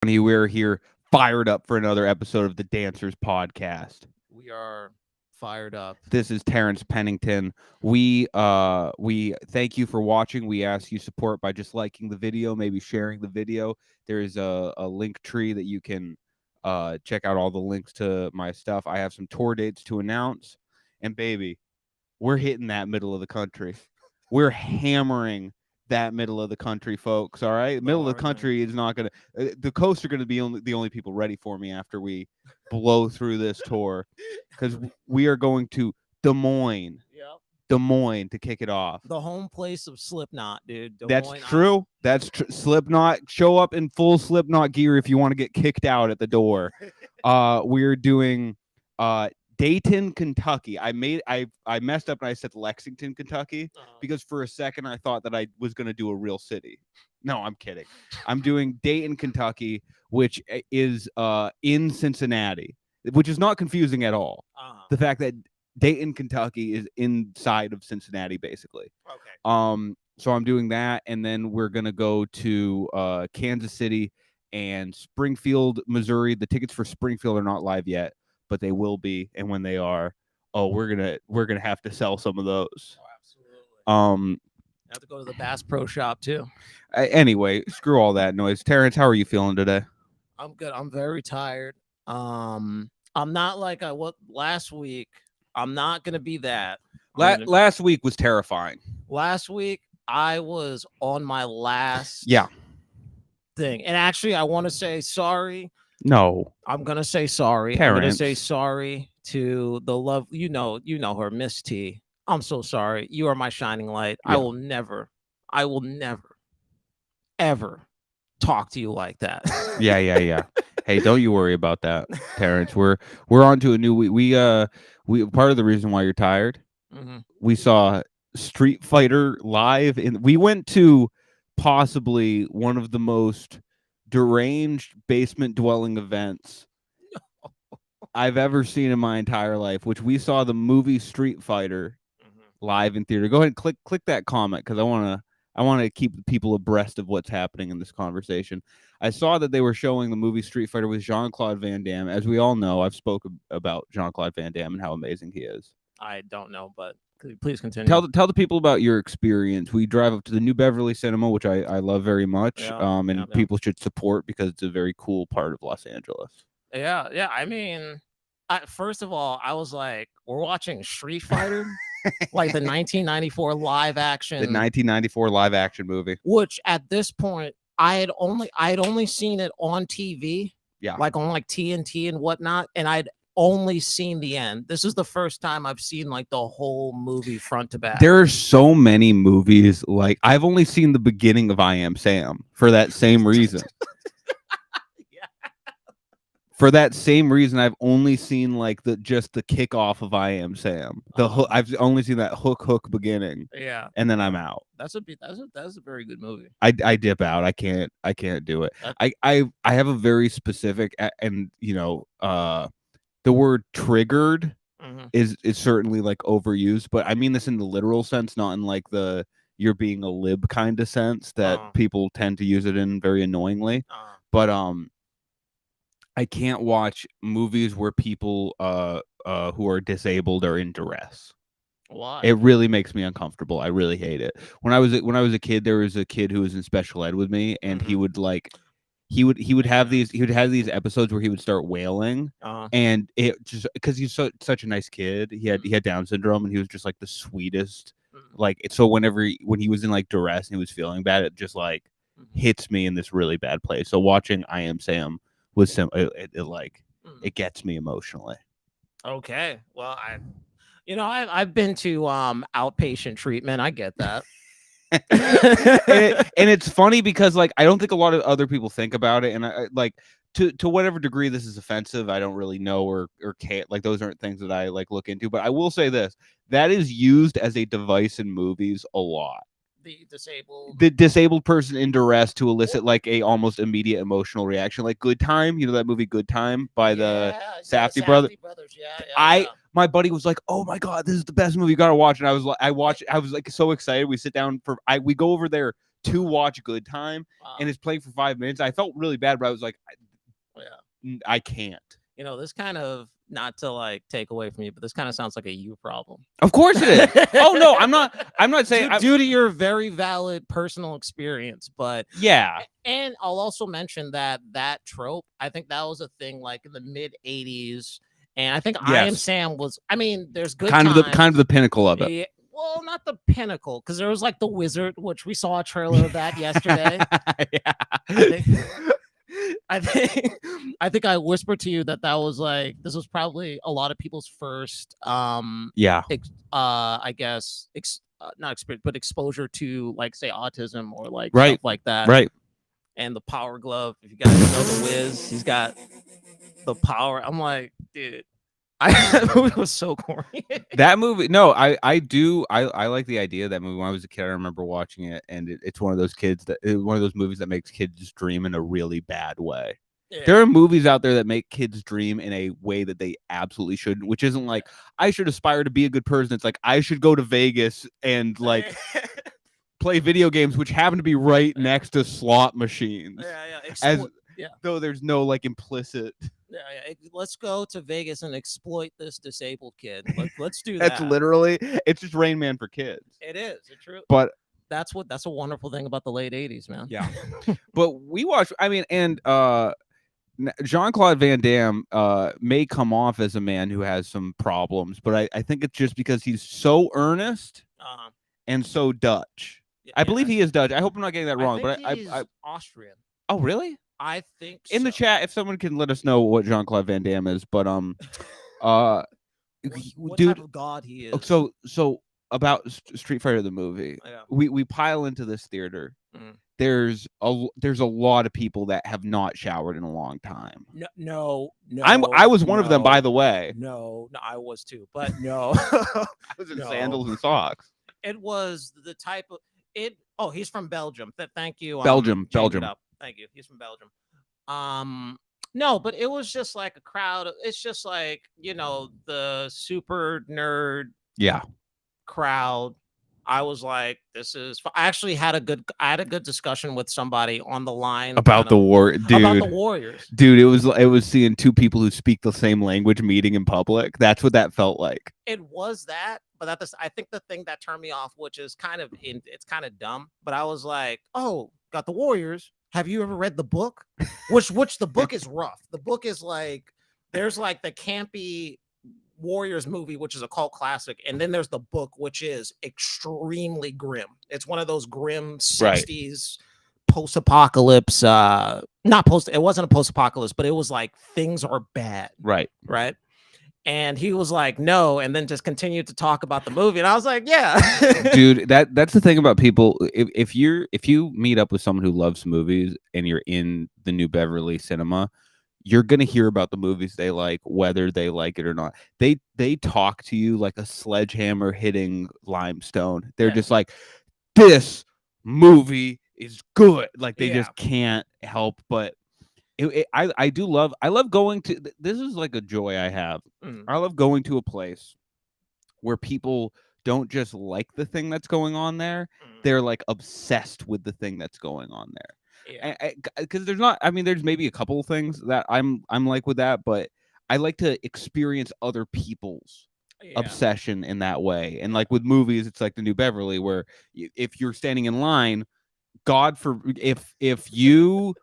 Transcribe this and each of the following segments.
We're here fired up for another episode of the Danswers podcast. We are fired up. This is Terrence Pennington. We thank you for watching. We ask you support by just liking the video, maybe sharing the video. There is a link tree that you can check out all the links to my stuff. I have some tour dates to announce, and baby, we're hitting that middle of the country. We're hammering that middle of the country, folks. All right, middle of the country is not gonna. The coasts are gonna be the only people ready for me after we blow through this tour, because we are going to Des Moines. Yep. Des Moines to kick it off. The home place of Slipknot, dude. That's true. That's Slipknot. Show up in full Slipknot gear if you want to get kicked out at the door. We're doing Dayton, Kentucky. I messed up and I said Lexington, Kentucky, because for a second I thought that I was going to do a real city. No, I'm kidding. I'm doing Dayton, Kentucky, which is in Cincinnati, which is not confusing at all. The fact that Dayton, Kentucky is inside of Cincinnati, basically. Okay. So I'm doing that, and then we're gonna go to Kansas City and Springfield, Missouri. The tickets for Springfield are not live yet, but they will be, and when they are, we're gonna have to sell some of those. Oh, absolutely. I have to go to the Bass Pro Shop too. Anyway, screw all that noise. Terrence, how are you feeling today? I'm good. I'm very tired. I'm not like I was last week. I'm not gonna be that. Last week was terrifying. Last week I was on my last thing, and actually I want to say sorry. No, I'm gonna say sorry. Terrence. I'm gonna say sorry to the love. You know her, Miss T. I'm so sorry. You are my shining light. Yeah. I will never, ever talk to you like that. Yeah. Hey, don't you worry about that, Terrence. We're on to a new week. We part of the reason why you're tired. Mm-hmm. We saw Street Fighter live, and we went to possibly one of the most deranged basement dwelling events I've ever seen in my entire life, which we saw the movie Street Fighter live in theater. Go ahead and click that comment, because I want to keep people abreast of what's happening in this conversation. I saw that they were showing the movie Street Fighter with Jean-Claude Van Damme. As we all know, I've spoken about Jean-Claude Van Damme and how amazing he is. I don't know, but please continue. Tell the people about your experience. We drive up to the New Beverly Cinema, which I love very much, people should support, because it's a very cool part of Los Angeles. Yeah. I mean, first of all, I was like, we're watching Street Fighter, like the 1994 live action. The 1994 live action movie, which at this point I had only seen it on TV, like on like TNT and whatnot, and I'd only seen the end. This is the first time I've seen like the whole movie front to back. There are so many movies, like I've only seen the beginning of I Am Sam for that same reason. For that same reason, I've only seen like the kickoff of I Am Sam. I've only seen that hook beginning. Yeah, and then I'm out. That's a very good movie. I dip out. I can't do it. I have a very specific, and the word triggered is certainly like overused, but I mean this in the literal sense, not in like the you're being a lib kind of sense that people tend to use it in very annoyingly. But I can't watch movies where people who are disabled are in duress. Why? It really makes me uncomfortable. I really hate it. When I was a kid, there was a kid who was in special ed with me, and he would have these episodes where he would start wailing, and it just because he's such a nice kid. He had Down syndrome, and he was just like the sweetest. Like, so when he was in like duress and he was feeling bad, it just like hits me in this really bad place. So watching I Am Sam was it gets me emotionally. Okay, well, I've been to outpatient treatment. I get that. and it's funny because like I don't think a lot of other people think about it, and I like to whatever degree this is offensive, I don't really know or can't, like those aren't things that I like look into. But I will say this: that is used as a device in movies a lot. The disabled person in duress to elicit like a almost immediate emotional reaction, like Good Time. You know that movie Good Time by the Safdie brothers. My buddy was like, "Oh my god, this is the best movie, you gotta watch." And I was like, so excited. We sit down we go over there to watch Good Time, and it's playing for 5 minutes. I felt really bad, but I was like, I can't. You know, this kind of, not to like take away from you, but this kind of sounds like a you problem. Of course it is. Oh no, I'm not saying due to your very valid personal experience, but yeah. And I'll also mention that trope, I think that was a thing like in the mid 80s. And I think I Am Sam was, I mean, there's good kind of the pinnacle of it. Yeah, well, not the pinnacle, because there was like The Wizard, which we saw a trailer of that yesterday. I think I whispered to you that was like, this was probably a lot of people's first I guess not experience, but exposure to, like, say, autism or like stuff like that. Right. And the Power Glove, if you guys know The Wiz, he's got the power. I'm like, dude, that movie was so corny. That movie, no, I like the idea of that movie. When I was a kid, I remember watching it, and it's one of those one of those movies that makes kids dream in a really bad way. Yeah. There are movies out there that make kids dream in a way that they absolutely shouldn't, which isn't like, I should aspire to be a good person. It's like, I should go to Vegas and like play video games, which happen to be right next to slot machines. Though there's no like implicit. Yeah. Let's go to Vegas and exploit this disabled kid. Let's do that. That's literally, it's just Rain Man for kids. It is. It's true. But that's a wonderful thing about the late 80s, man. Yeah. But we watch, I mean, and Jean-Claude Van Damme may come off as a man who has some problems, but I think it's just because he's so earnest and so Dutch. Yeah, I believe he is Dutch. I hope I'm not getting that wrong, but he's Austrian. Oh, really? I think in the chat, if someone can let us know what Jean-Claude Van Damme is, but what type of god he is. So about Street Fighter the movie, we pile into this theater. There's a lot of people that have not showered in a long time. No. I was one of them, by the way. No, I was too, but no. I was in sandals and socks. It was the type of it. Oh, he's from Belgium. Thank you. Belgium. Thank you. He's from Belgium. No, but it was just like a crowd. It's just like, you know, the super nerd crowd. I was like, this is. I actually had a good discussion with somebody on the line about the war, dude. About the Warriors, dude. It was seeing two people who speak the same language meeting in public. That's what that felt like. It was that, but I think the thing that turned me off, which is it's kind of dumb, but I was like, oh, got the Warriors. Have you ever read the book? Which the book is rough. The book is like, there's like the campy Warriors movie, which is a cult classic, and then there's the book, which is extremely grim. It's one of those grim 60s post-apocalypse. It wasn't a post-apocalypse, but it was like things are bad. Right. And he was like, no, and then just continued to talk about the movie. And I was like, yeah. Dude, that's the thing about people. If you meet up with someone who loves movies and you're in the New Beverly cinema, you're gonna hear about the movies they like, whether they like it or not. They talk to you like a sledgehammer hitting limestone. They're just like, this movie is good. Like they just can't help but. I love going to. This is like a joy I have. I love going to a place where people don't just like the thing that's going on there. They're like obsessed with the thing that's going on there. Because there's maybe a couple of things that I'm like with that, but I like to experience other people's obsession in that way. And like with movies, it's like the New Beverly, where if you're standing in line, if you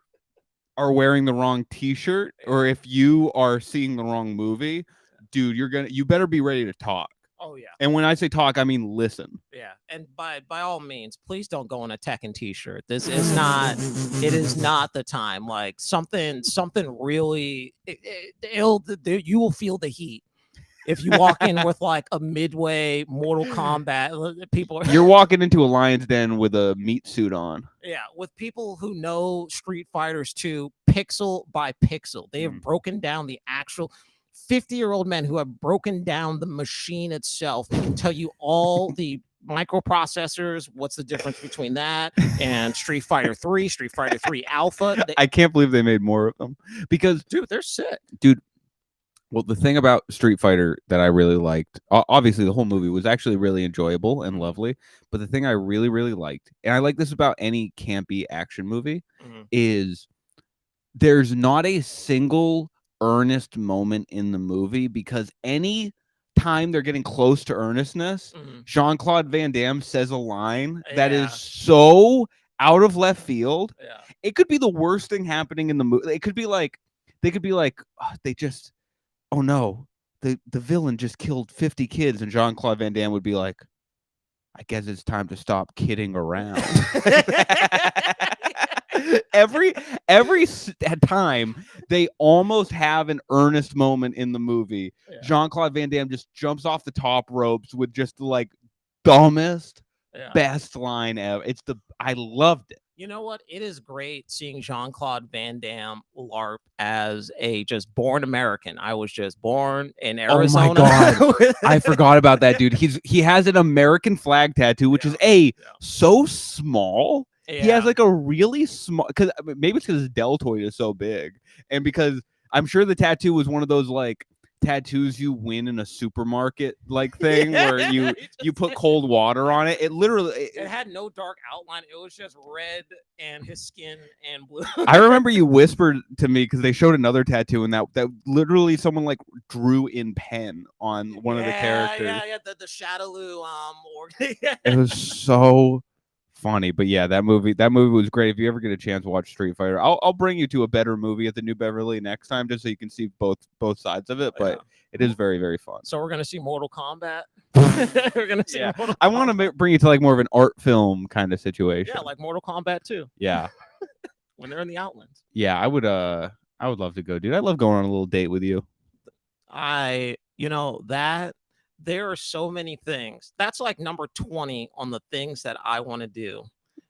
are wearing the wrong t-shirt or if you are seeing the wrong movie, dude, you better be ready to talk. Oh yeah. And when I say talk, I mean listen. Yeah. And by all means, please don't go in a Tekken t-shirt. It is not the time. Like something really you will feel the heat. If you walk in with like a midway Mortal Kombat, you're walking into a lion's den with a meat suit on. Yeah, with people who know Street Fighters 2 pixel by pixel. They have broken down the actual 50-year-old men who have broken down the machine itself. They can tell you all the microprocessors, what's the difference between that and Street Fighter 3, Street Fighter 3 Alpha. I can't believe they made more of them because, dude, they're sick. Dude, Well, the thing about Street Fighter that I really liked, obviously the whole movie was actually really enjoyable and lovely, but the thing I really, really liked, and I like this about any campy action movie, is there's not a single earnest moment in the movie, because any time they're getting close to earnestness, Jean-Claude Van Damme says a line that is so out of left field. It could be the worst thing happening in the movie. It could be like, they could be like, oh, oh no, the villain just killed 50 kids, and Jean-Claude Van Damme would be like, I guess it's time to stop kidding around. every time they almost have an earnest moment in the movie, Jean-Claude Van Damme just jumps off the top ropes with just the like dumbest best line ever. I loved it. You know what? It is great seeing Jean-Claude Van Damme LARP as a just born American. I was just born in Arizona. Oh my God. I forgot about that, dude. He has an American flag tattoo, which is so small. He has like a really small, because maybe it's because his deltoid is so big, and because I'm sure the tattoo was one of those like tattoos you win in a supermarket like thing where you put cold water on it. It literally it had no dark outline. It was just red and his skin and blue. I remember you whispered to me because they showed another tattoo, and that literally someone like drew in pen on one of the characters. The Shadaloo It was so funny. But yeah, that movie was great. If you ever get a chance to watch Street Fighter, I'll bring you to a better movie at the New Beverly next time, just so you can see both sides of it. But it is very, very fun. So we're gonna see Mortal Kombat. We're gonna see Mortal Kombat. I want to bring you to like more of an art film kind of situation. Yeah, like Mortal Kombat 2. Yeah. When they're in the Outlands. Yeah, I would love to go, dude. I love going on a little date with you. There are so many things. That's like number 20 on the things that I want to do.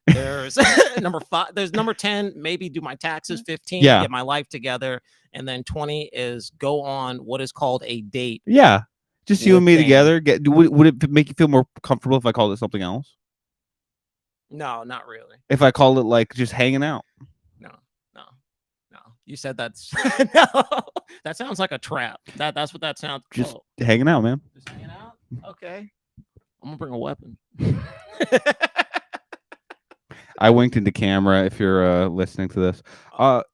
There's number 5. There's number 10. Maybe do my taxes. 15. Get my life together. And then 20 is go on what is called a date. Yeah, just you and me together. Would it make you feel more comfortable if I called it something else? No, not really. If I called it like just hanging out? No. You said that's no. That sounds like a trap. That's what that sounds. Just hanging out, man. Just hanging out. Okay. I'm gonna bring a weapon. I winked into camera if you're listening to this.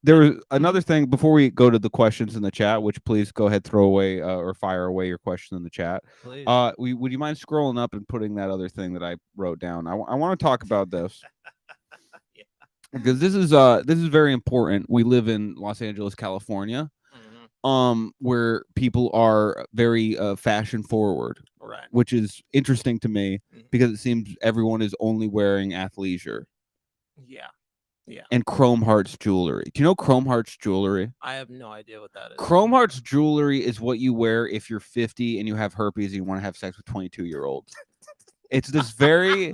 There was another thing before we go to the questions in the chat, which please go ahead, throw away or fire away your question in the chat. Please. Would you mind scrolling up and putting that other thing that I wrote down? I want to talk about this. Because this is very important. We live in Los Angeles, California, where people are very fashion forward, right? Which is interesting to me because it seems everyone is only wearing athleisure. Yeah. And Chrome Hearts jewelry. Do you know Chrome Hearts jewelry? I have no idea what that is. Chrome Hearts jewelry is what you wear if you're 50 and you have herpes and you want to have sex with 22-year-olds. It's this very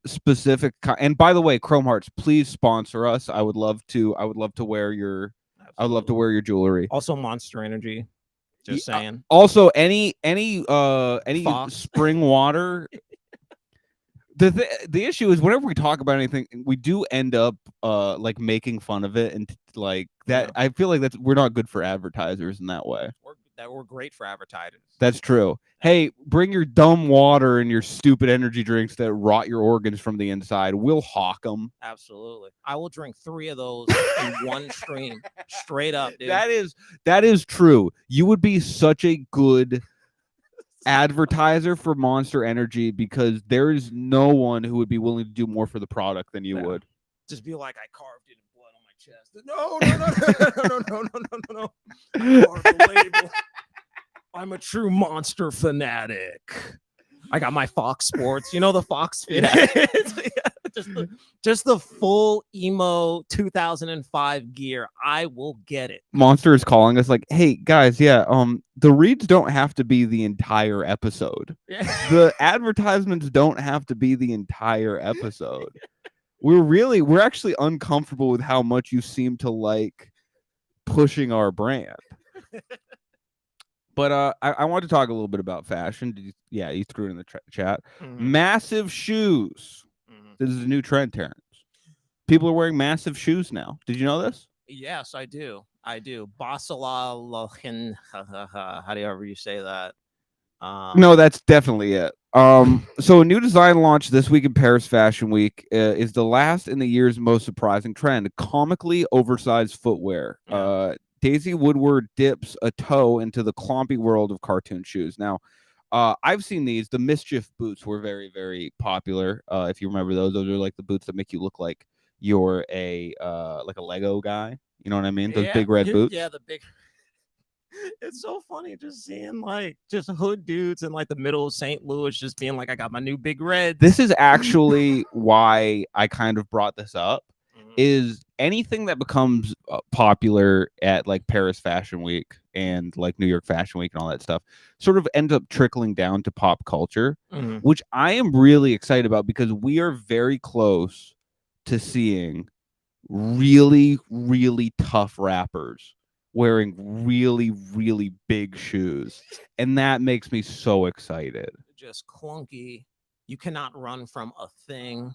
specific and by the way, Chrome Hearts, please sponsor us. I would love to wear your jewelry. Also Monster Energy. Just saying. Also any Fox. spring water. The issue is whenever we talk about anything, we do end up like making fun of it and like that. I feel like we're not good for advertisers in that way. We're great for advertisers. That's true. Hey, bring your dumb water and your stupid energy drinks that rot your organs from the inside. We'll hawk them. Absolutely. I will drink 3 of those in one stream. Straight up, dude. That is true. You would be such a good advertiser for Monster Energy because there is no one who would be willing to do more for the product than you would. Just be like, I carved it in blood on my chest. No. I carved the label. I'm a true Monster fanatic. I got my Fox Sports. You know the Fox Fit? Just the full emo 2005 gear. I will get it. Monster is calling us like, hey guys, the reads don't have to be the entire episode. The advertisements don't have to be the entire episode. We're actually uncomfortable with how much you seem to like pushing our brand. But I want to talk a little bit about fashion. You threw it in the chat. Massive shoes. This is a new trend, Terrence. People are wearing massive shoes now. Did you know this? Yes, I do. I do. Basalalochen. How do you ever you say that? No, that's definitely it. So a new design launched this week in Paris Fashion Week is the last in the year's most surprising trend: comically oversized footwear. Yeah. Daisy Woodward dips a toe into the clompy world of cartoon shoes. Now, I've seen these. The Mischief boots were very, very popular. If you remember those are like the boots that make you look like you're a like a Lego guy. You know what I mean? Those Yeah. big red boots. Yeah, the big. It's so funny just seeing like just hood dudes in like the middle of St. Louis just being like, I got my new big red. This is actually why I kind of brought this up. Is anything that becomes popular at like Paris Fashion Week and like New York Fashion Week and all that stuff sort of ends up trickling down to pop culture, which I am really excited about because we are very close to seeing really, really tough rappers wearing really, really big shoes. And that makes me so excited. Just clunky. You cannot run from a thing.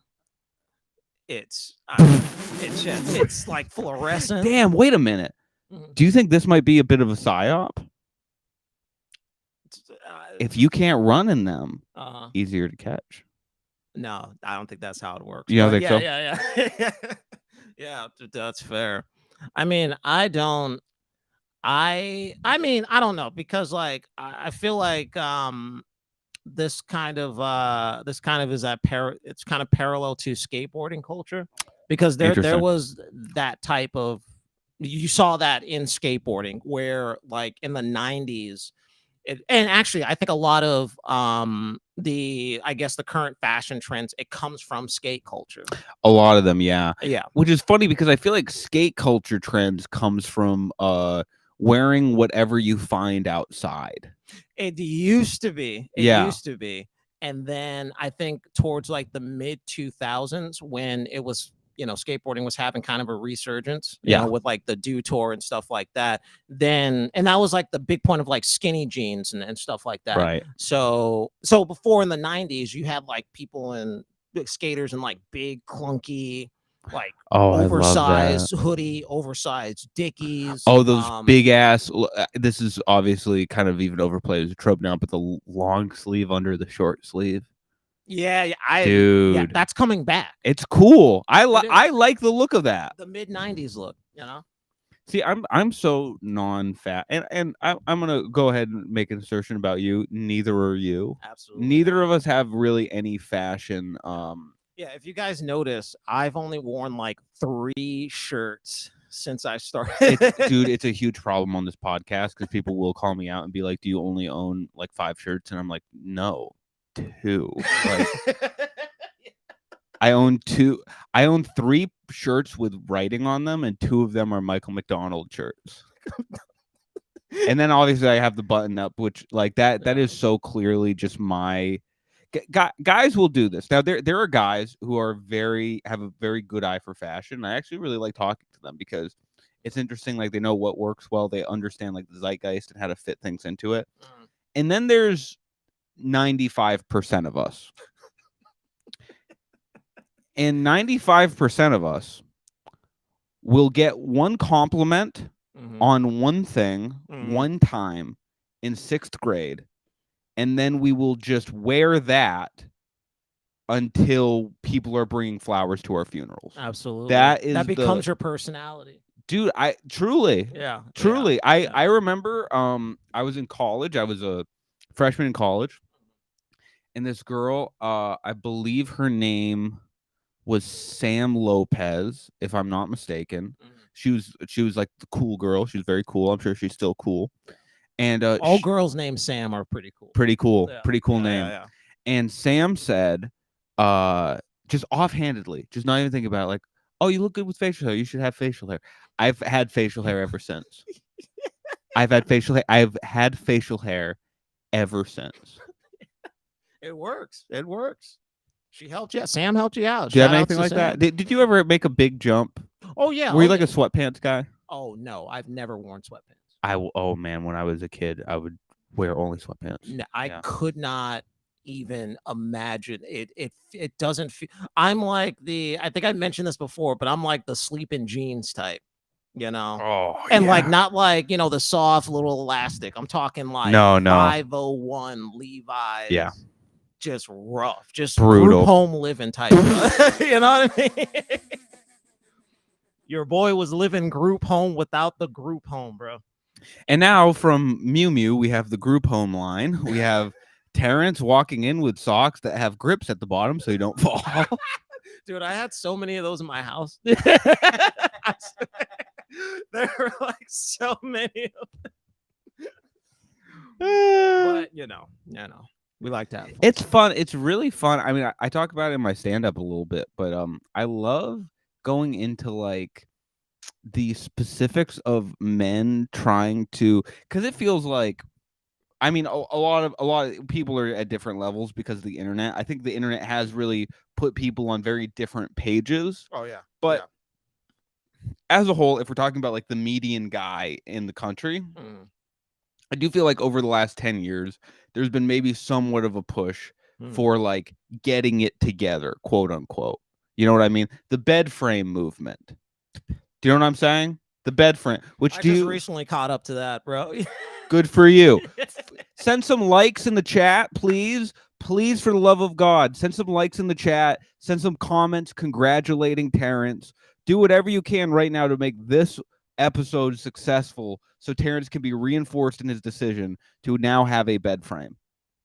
It's it's like fluorescent. Damn, wait a minute. Do you think this might be a bit of a psyop? If you can't run in them, easier to catch. No, I don't think that's how it works. You don't think so? Yeah. Yeah, that's fair. I mean, I don't know because like I feel like this kind of is it's kind of parallel to skateboarding culture because there was that type of you saw that in skateboarding where like in the 90s and actually I think a lot of the current fashion trends it comes from skate culture. A lot of them, yeah. Yeah. Which is funny because I feel like skate culture trends comes from wearing whatever you find outside. It used to be. Used to be. And then I think towards like the mid 2000s when it was, skateboarding was having kind of a resurgence, you know, with like the Do Tour and stuff like that. Then, and that was like the big point of like skinny jeans and stuff like that. Right. So before in the 90s, you had like people and skaters in like big clunky, like oversized hoodie, oversized Dickies. Oh, those big ass. This is obviously kind of even overplayed as a trope now, but the long sleeve under the short sleeve. Yeah, dude, yeah, that's coming back. It's cool. I like the look of that. The mid 90s look, See, I'm so non-fat, and I'm gonna go ahead and make an assertion about you. Neither are you. Absolutely. Neither of us have really any fashion. Yeah, if you guys notice, I've only worn like 3 shirts since I started. Dude, it's a huge problem on this podcast because people will call me out and be like, "Do you only own like 5 shirts?" And I'm like, "No, 2." Like, I own 2. I own 3 shirts with writing on them, and 2 of them are Michael McDonald shirts. And then obviously I have the button up, which like that is so clearly just my. Guys will do this. Now there are guys who are have a very good eye for fashion. I actually really like talking to them because it's interesting. Like they know what works well. They understand like the zeitgeist and how to fit things into it. And then there's 95% of us. And 95% of us will get one compliment on one thing one time in 6th grade. And then we will just wear that until people are bringing flowers to our funerals. Absolutely. That becomes your personality. Dude, I truly. I remember I was in college. I was a freshman in college. And this girl, I believe her name was Sam Lopez, if I'm not mistaken. She was like the cool girl. She was very cool. I'm sure she's still cool. And all girls named Sam are pretty cool. Pretty cool name. Yeah. And Sam said, just offhandedly, just not even thinking about it, like, "Oh, you look good with facial hair. You should have facial hair." I've had facial hair ever since. I've had facial hair ever since. It works. She helped you. Sam helped you out. Do you have anything like that? Did you ever make a big jump? Oh yeah. Were you like a sweatpants guy? Oh no, I've never worn sweatpants. Oh man, when I was a kid, I would wear only sweatpants. No, I could not even imagine it. It doesn't feel. I'm like I think I mentioned this before, but I'm like the sleep in jeans type. you know. Oh, and like not like, you know, the soft little elastic. I'm talking like no. 501 Levi's. Yeah. Just rough, just brutal group home living type. You know what I mean? Your boy was living group home without the group home, bro. And now from Mew Mew, we have the group home line. We have Terrence walking in with socks that have grips at the bottom so you don't fall. Dude, I had so many of those in my house. There were like so many of them. But you know, we like to have fun. It's fun. It's really fun. I mean, I talk about it in my stand-up a little bit, but I love going into like the specifics of men trying to, because it feels like, I mean, a lot of people are at different levels because of the internet. I think the internet has really put people on very different pages. Oh yeah. But as a whole, if we're talking about like the median guy in the country, I do feel like over the last 10 years, there's been maybe somewhat of a push for like getting it together, quote unquote. You know what I mean? The bed frame movement. Do you know what I'm saying? The bed frame, which I just recently caught up to that, bro. Good for you. Send some likes in the chat, please. Please, for the love of God, send some likes in the chat. Send some comments congratulating Terrence. Do whatever you can right now to make this episode successful so Terrence can be reinforced in his decision to now have a bed frame,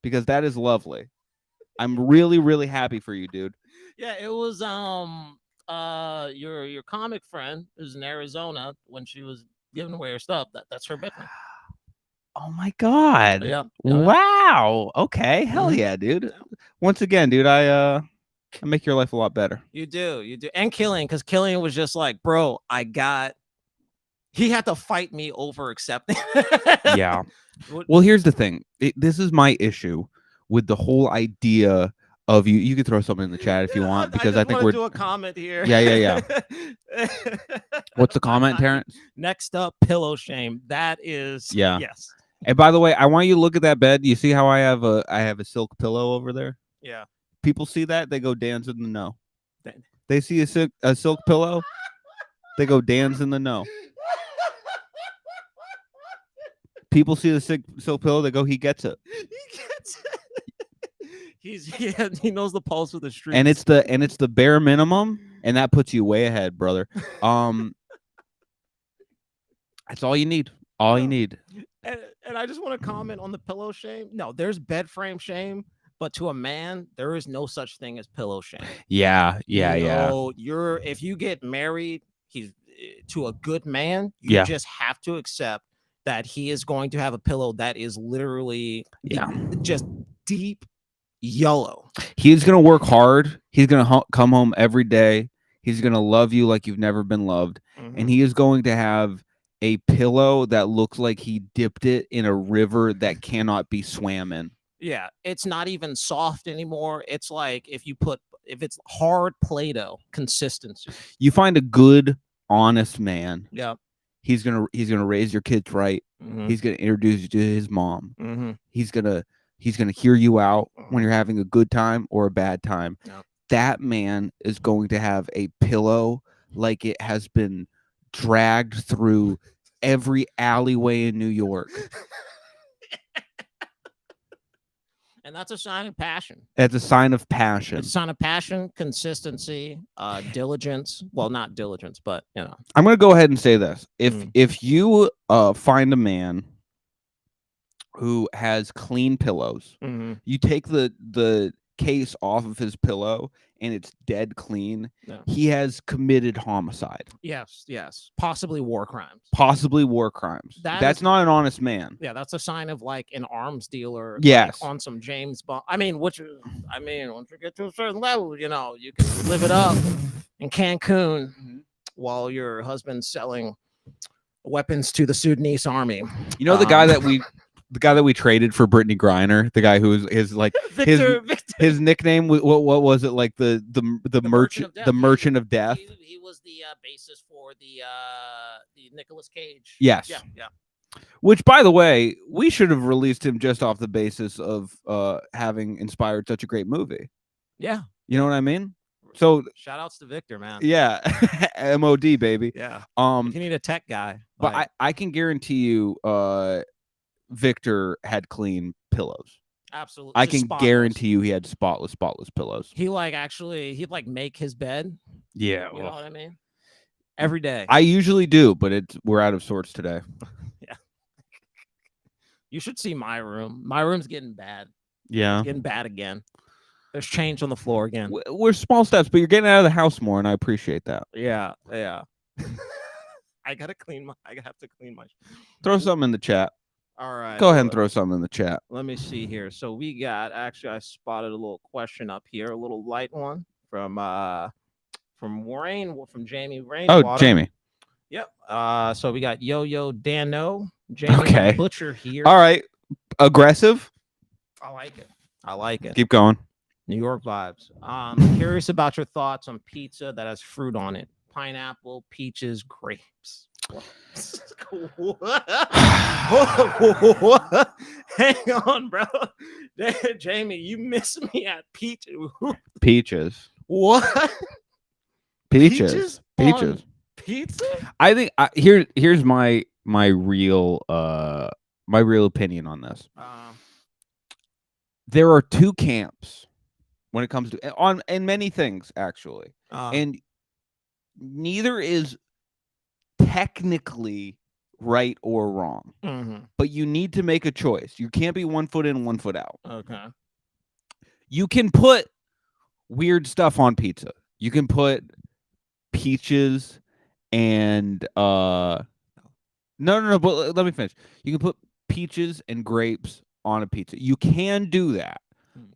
because that is lovely. I'm really, really happy for you, dude. Yeah, it was your comic friend who's in Arizona when she was giving away her stuff. That's her bed frame. Oh my God. Yeah. Wow. Okay. Hell yeah, dude. Once again, dude, I make your life a lot better. You do. And Killian, because Killian was just like, bro, he had to fight me over accepting. Yeah. Well, here's the thing. This is my issue with the whole idea of you. You can throw something in the chat if you want, because I think we're do a comment here. Yeah. What's the comment, Terrence? Next up, pillow shame. That is yes. And by the way, I want you to look at that bed. You see how I have a silk pillow over there? Yeah. People see that, they go Dan's in the know. They see a silk pillow, they go Dan's in the know. People see the silk pillow, they go, he gets it. He gets it. He knows the pulse of the street. And it's the bare minimum, and that puts you way ahead, brother. That's all you need. All you need. And I just want to comment on the pillow shame. No, there's bed frame shame, but to a man, there is no such thing as pillow shame. Yeah. If you get married, he's to a good man, you just have to accept that he is going to have a pillow that is literally just deep yellow. He's gonna work hard. He's gonna come home every day. He's gonna love you like you've never been loved, and he is going to have a pillow that looks like he dipped it in a river that cannot be swam in. Yeah, it's not even soft anymore. It's like if it's hard Play-Doh consistency. You find a good, honest man. Yeah. He's gonna raise your kids right. He's gonna introduce you to his mom. He's gonna hear you out when you're having a good time or a bad time. Yep. That man is going to have a pillow like it has been dragged through every alleyway in New York. And that's a sign of passion. That's a sign of passion. It's a sign of passion, consistency, diligence. Well, not diligence, but you know. I'm gonna go ahead and say this: if you find a man who has clean pillows, you take the case off of his pillow and it's dead clean, he has committed homicide. Yes. Possibly war crimes. That's not an honest man. Yeah, that's a sign of like an arms dealer. Yes. Like, on some James Bond. Once you get to a certain level, you know, you can live it up in Cancun while your husband's selling weapons to the Sudanese army. You know, the guy that we traded for Brittany Griner, the guy who was Victor. His nickname was what was it, like the merchant of death. He was the basis for the Nicolas Cage. Yes. Yeah. Which, by the way, we should have released him just off the basis of having inspired such a great movie. Yeah. You know what I mean? So shout outs to Victor, man. Yeah, MOD baby. Yeah. If you need a tech guy, but like... I can guarantee you, Victor had clean pillows. Absolutely, I can guarantee you he had spotless pillows. He he'd like make his bed. Yeah, you know what I mean. Every day. I usually do, but we're out of sorts today. Yeah. You should see my room. My room's getting bad. Yeah, it's getting bad again. There's change on the floor again. We're small steps, but you're getting out of the house more, and I appreciate that. Yeah. I have to clean my. Throw something in the chat. All right. Go ahead and throw something in the chat. Let me see here. So we got actually I spotted a little question up here, a little light one from Jamie Rainwater. Oh, Jamie. Yep. So we got Yo Dano, Jamie Butcher here. All right. Aggressive. I like it. Keep going. New York vibes. Curious about your thoughts on pizza that has fruit on it. Pineapple, peaches, grapes. What? Hang on, bro. Jamie, you missed me at peaches. Peaches. What? Peaches. Pizza? I think here's my real opinion on this. There are two camps when it comes to in many things, actually, and neither is technically right or wrong. But you need to make a choice. You can't be 1 foot in, 1 foot out. Okay. You can put weird stuff on pizza. You can put peaches and no, but let me finish. You can put peaches and grapes on a pizza. You can do that.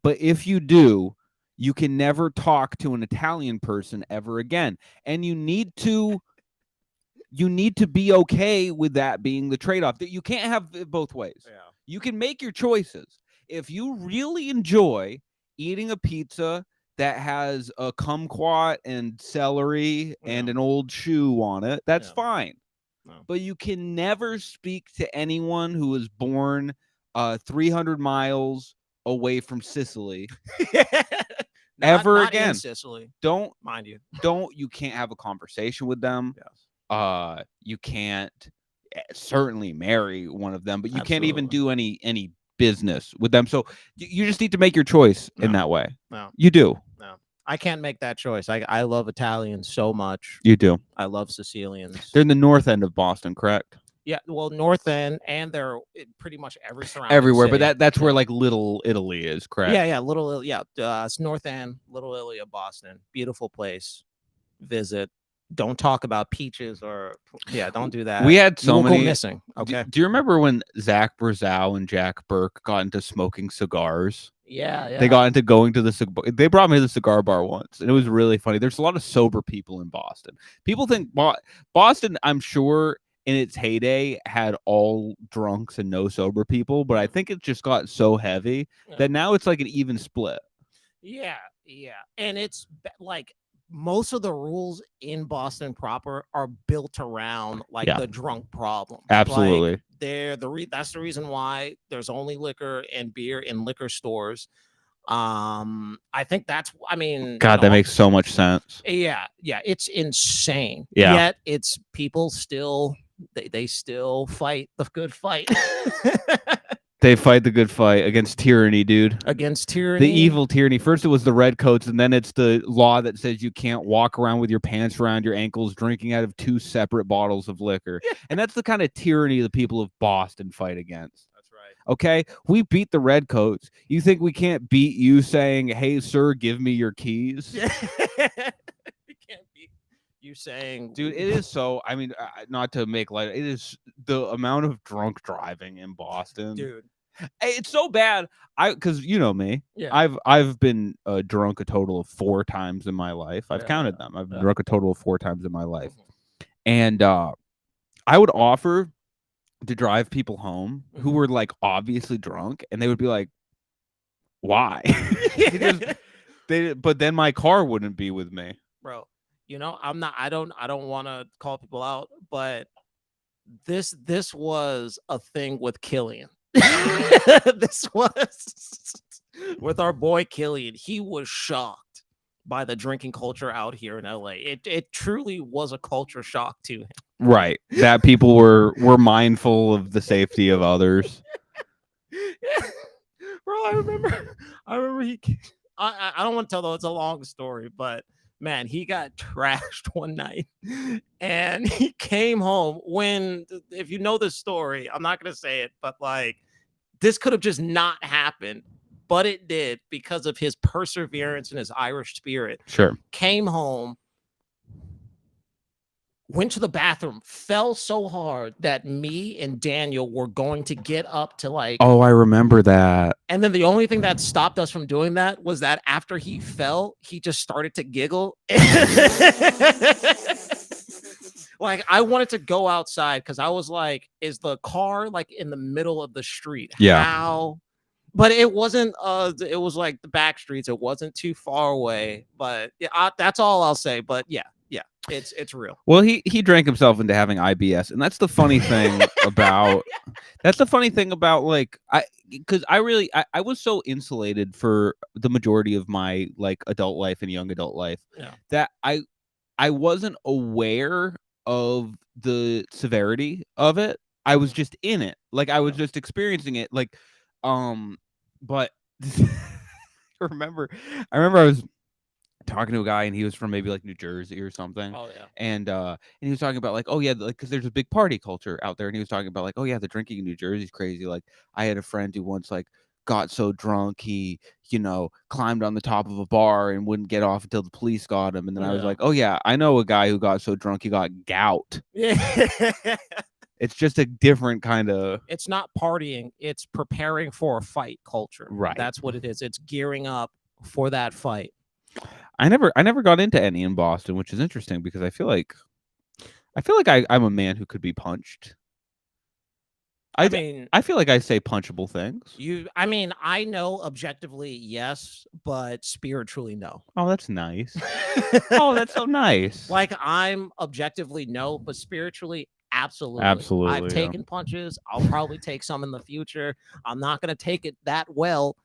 But if you do, you can never talk to an Italian person ever again. And you need to be okay with that being the trade-off. That you can't have it both ways. Yeah. You can make your choices. If you really enjoy eating a pizza that has a kumquat and celery and an old shoe on it, that's fine. No. But you can never speak to anyone who was born 300 miles away from Sicily ever again. In Sicily. Don't, mind you. You can't have a conversation with them. Yes. You can't certainly marry one of them, but you can't even do any business with them. So you just need to make your choice in that way. No. You do. No. I can't make that choice. I love Italians so much. You do. I love Sicilians. They're in the north end of Boston, correct? Yeah, well, north end, and they're pretty much surrounding everywhere. city. But that's where like Little Italy is, correct? Yeah, Little. Yeah, it's north end, Little Italy of Boston. Beautiful place. Visit. Don't talk about peaches or don't do that. We had so many missing. Okay. Do you remember when Zach Brazow and Jack Burke got into smoking cigars? Yeah. They got into going to they brought me to the cigar bar once, and it was really funny. There's a lot of sober people in Boston. People think Boston, I'm sure, in its heyday had all drunks and no sober people, but I think it just got so heavy that now it's like an even split. Yeah. And it's like most of the rules in Boston proper are built around like the drunk problem. Absolutely. Like, that's the reason why there's only liquor and beer in liquor stores. I think that makes so much sense. Yeah, it's insane. Yeah. Yet it's people still they still fight the good fight. They fight the good fight against tyranny, dude. Against tyranny. The evil tyranny. First it was the redcoats, and then it's the law that says you can't walk around with your pants around your ankles drinking out of 2 separate bottles of liquor. And that's the kind of tyranny the people of Boston fight against. That's right. Okay? We beat the redcoats. You think we can't beat you saying, "Hey, sir, give me your keys"? We can't beat you saying, dude, it is so, not to make light, it is the amount of drunk driving in Boston. Dude. It's so bad. Because you know me. Yeah. I've been drunk a total of 4 times in my life. I've counted them. I've been drunk a total of 4 times in my life. And I would offer to drive people home who were like obviously drunk, and they would be like, "Why?" But then my car wouldn't be with me. Bro, I don't want to call people out, but this was a thing with Killian. This was with our boy Killian. He was shocked by the drinking culture out here in LA. It truly was a culture shock to him. Right. That people were mindful of the safety of others. Bro, I remember I don't want to tell though, it's a long story, but man, he got trashed one night and he came home when, if you know the story, I'm not gonna say it, but like this could have just not happened, but it did because of his perseverance and his Irish spirit. Sure. Came home, went to the bathroom, fell so hard that me and Daniel were going to get up to like. Oh, I remember that. And then the only thing that stopped us from doing that was that after he fell, he just started to giggle. Like I wanted to go outside because I was like, is the car like in the middle of the street? Yeah. How? But it wasn't. It was like the back streets. It wasn't too far away. But yeah, that's all I'll say. But yeah, it's real. Well, he drank himself into having IBS, and that's the funny thing about. That's the funny thing about like because I was so insulated for the majority of my like adult life and young adult life that I wasn't aware of the severity of it. I was just in it, like I was just experiencing it, like but I remember I was talking to a guy and he was from maybe like New Jersey or something. Oh yeah. And he was talking about like, oh yeah, like because there's a big party culture out there, and he was talking about like, oh yeah, the drinking in New Jersey is crazy. Like I had a friend who once like got so drunk he, you know, climbed on the top of a bar and wouldn't get off until the police got him. And then I was like, oh yeah, I know a guy who got so drunk he got gout. Yeah. It's just a different kind of. It's not partying, it's preparing for a fight culture. Right. That's what it is. It's gearing up for that fight. I never got into any in Boston, which is interesting because I feel like I'm a man who could be punched. I feel like I say punchable things. I know objectively yes, but spiritually no. Oh, that's nice. Oh, that's so nice. Like I'm objectively no, but spiritually absolutely. Absolutely. I've taken punches. I'll probably take some in the future. I'm not gonna take it that well,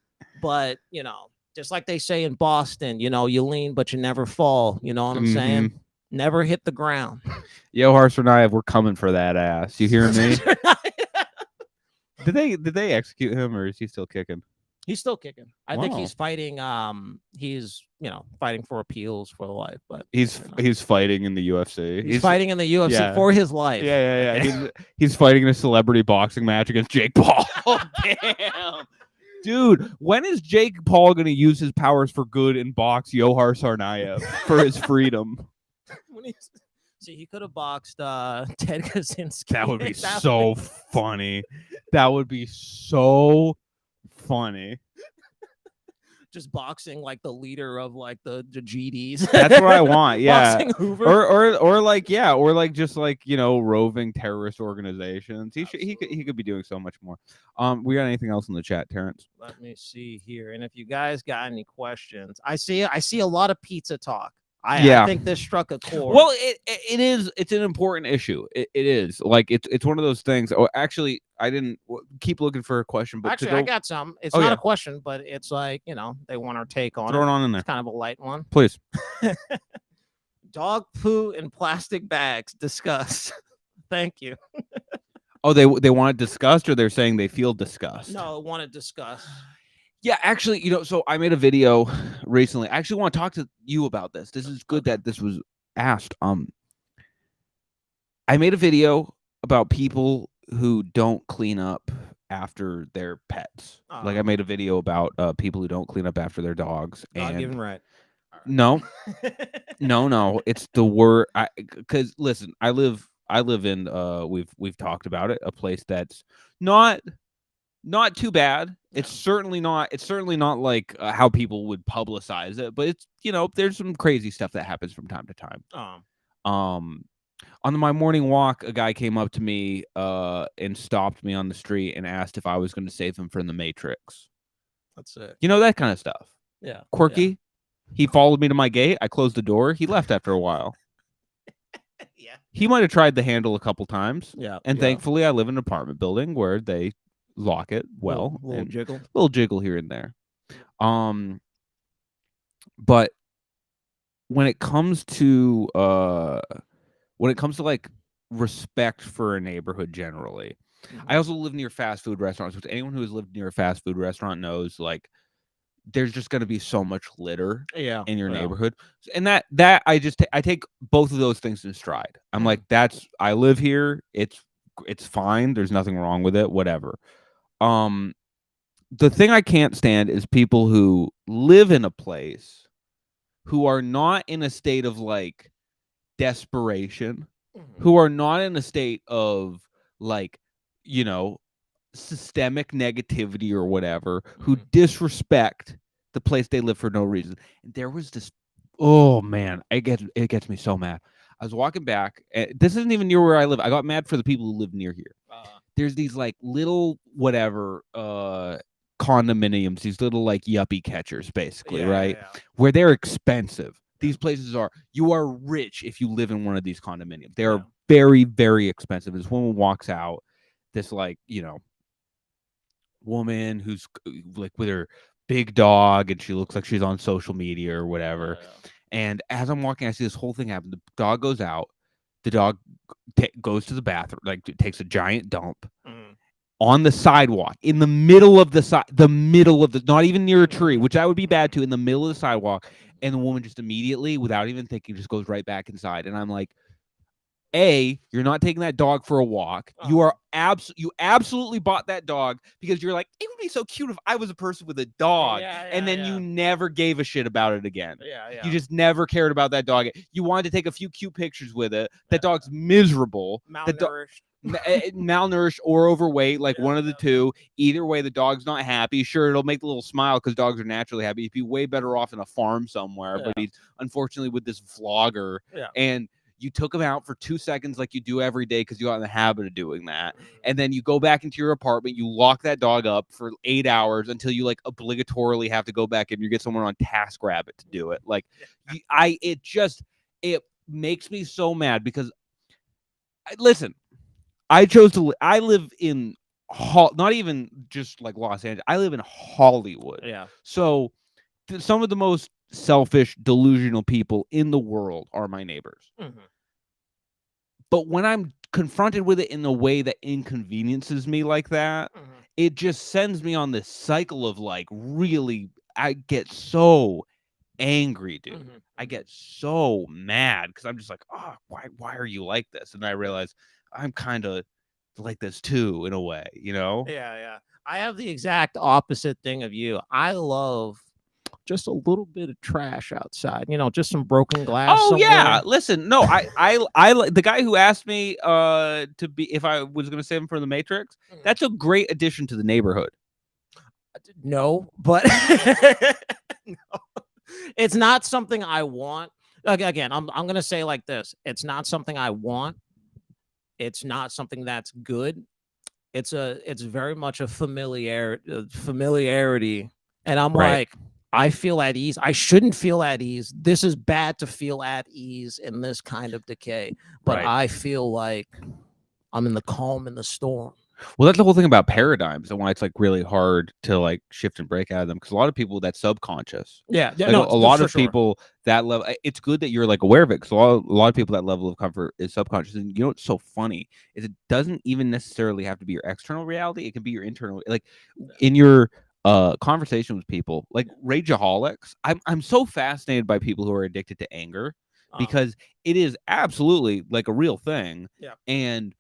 but you know, just like they say in Boston, you know, you lean but you never fall. You know what I'm saying? Never hit the ground. Yo, Harsernayev, we're coming for that ass. You hear me? Did they execute him, or is he still kicking? He's still kicking. I think he's fighting. He's fighting for appeals for life, but he's fighting in the UFC. He's fighting in the UFC for his life. Yeah. He's fighting in a celebrity boxing match against Jake Paul. Oh, damn. Dude, when is Jake Paul going to use his powers for good and box Johar Tsarnaev for his freedom? See, he could have boxed Ted Kaczynski. That would be so funny. That would be so funny. Just boxing like the leader of like the GDs. That's what I want. Yeah. Boxing Hoover. Or like just like, you know, roving terrorist organizations. He could be doing so much more. We got anything else in the chat, Terrence? Let me see here. And if you guys got any questions, I see a lot of pizza talk. I think this struck a chord. Well, it is. It's an important issue. It is like it's one of those things. Oh, actually, I didn't keep looking for a question, but actually, I got some. It's not a question, but it's like, you know, they want our take on it. Throw it on in there. It's kind of a light one, please. Dog poo in plastic bags. Discuss. Thank you. Oh, they want it discussed, or they're saying they feel disgust? No, want it discussed. Yeah, actually, you know, so I made a video recently. I actually want to talk to you about this. This is good that this was asked. I made a video about people who don't clean up after their pets. Like I made a video about people who don't clean up after their dogs. Not even right. No, no. It's the word. Because listen, I live in we've talked about it, a place that's not too bad. It's certainly not like how people would publicize it, but it's, you know, there's some crazy stuff that happens from time to time. On my morning walk, a guy came up to me and stopped me on the street and asked if I was going to save him from the Matrix. That's it. You know, that kind of stuff. Yeah. Quirky. Yeah. He followed me to my gate. I closed the door. He left after a while. Yeah. He might have tried the handle a couple times. Yeah. And thankfully, I live in an apartment building where they lock it well. Little jiggle. Little jiggle here and there. But when it comes to like respect for a neighborhood generally. I also live near fast food restaurants, which anyone who has lived near a fast food restaurant knows, like, there's just going to be so much litter in your neighborhood. And that I take both of those things in stride. I'm like, I live here. It's fine. There's nothing wrong with it. Whatever. The thing I can't stand is people who live in a place who are not in a state of like desperation, who are not in a state of like, you know, systemic negativity or whatever, who disrespect the place they live for no reason. And there was this, oh man, it gets me so mad. I was walking back. This isn't even near where I live. I got mad for the people who live near here. There's these like little whatever condominiums, these little like yuppie catchers, basically, right? Where they're expensive. These places you are rich if you live in one of these condominiums. They are very, very expensive. This woman walks out, this like, you know, woman who's like with her big dog, and she looks like she's on social media or whatever. And as I'm walking, I see this whole thing happen. The dog goes out. The dog goes to the bathroom, like takes a giant dump on the sidewalk, in the middle of the not even near a tree, which that would be bad too, in the middle of the sidewalk. And the woman just immediately, without even thinking, just goes right back inside. And I'm like, A, you're not taking that dog for a walk. You absolutely bought that dog because you're like, it would be so cute if I was a person with a dog. And then you never gave a shit about it again. You just never cared about that dog. You wanted to take a few cute pictures with it. That dog's miserable. Malnourished or overweight, like one of the two. Either way, the dog's not happy. Sure, it'll make the little smile because dogs are naturally happy. He'd be way better off in a farm somewhere, but he's unfortunately with this vlogger. And you took him out for 2 seconds like you do every day because you got in the habit of doing that. And then you go back into your apartment, you lock that dog up for 8 hours until you like obligatorily have to go back and you get someone on TaskRabbit to do it. Like, it makes me so mad because listen, I live in not even just like Los Angeles. I live in Hollywood. So some of the most selfish, delusional people in the world are my neighbors. But when I'm confronted with it in a way that inconveniences me like that, it just sends me on this cycle of like, really, I get so angry, dude. I get so mad because I'm just like, oh, why are you like this? And I realize I'm kind of like this too, in a way, you know? I have the exact opposite thing of you. I love just a little bit of trash outside, you know, just some broken glass. Oh yeah, listen, no, I the guy who asked me to be if I was going to save him for the Matrix. That's a great addition to the neighborhood. No, but no. It's not something I want. Again, I'm going to say like this: it's not something I want. It's not something that's good. It's very much a familiarity, and I'm like, I feel at ease. I shouldn't feel at ease. This is bad to feel at ease in this kind of decay, but I feel like I'm in the calm in the storm. Well, that's the whole thing about paradigms and why it's like really hard to like shift and break out of them, because a lot of people, that's subconscious. Like, a lot of people that level. It's good that you're like aware of it, because a lot of people, that level of comfort is subconscious. And you know what's so funny is it doesn't even necessarily have to be your external reality. It can be your internal, like in your conversation with people, like rageaholics. I'm so fascinated by people who are addicted to anger, because it is absolutely like a real thing. And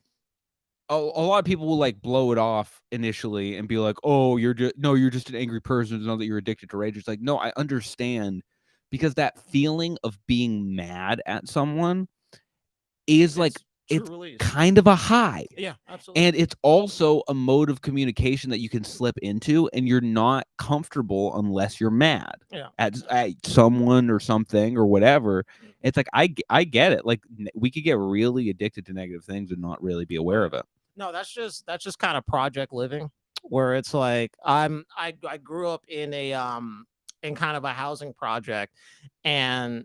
a lot of people will like blow it off initially and be like, oh, you're just an angry person to know that you're addicted to rage. It's like, no, I understand, because that feeling of being mad at someone is like, it's kind of a high. Absolutely. And it's also a mode of communication that you can slip into, and you're not comfortable unless you're mad at someone or something or whatever. It's like, I get it. Like, we could get really addicted to negative things and not really be aware of it. No, that's just kind of project living, where it's like I grew up in a in kind of a housing project, and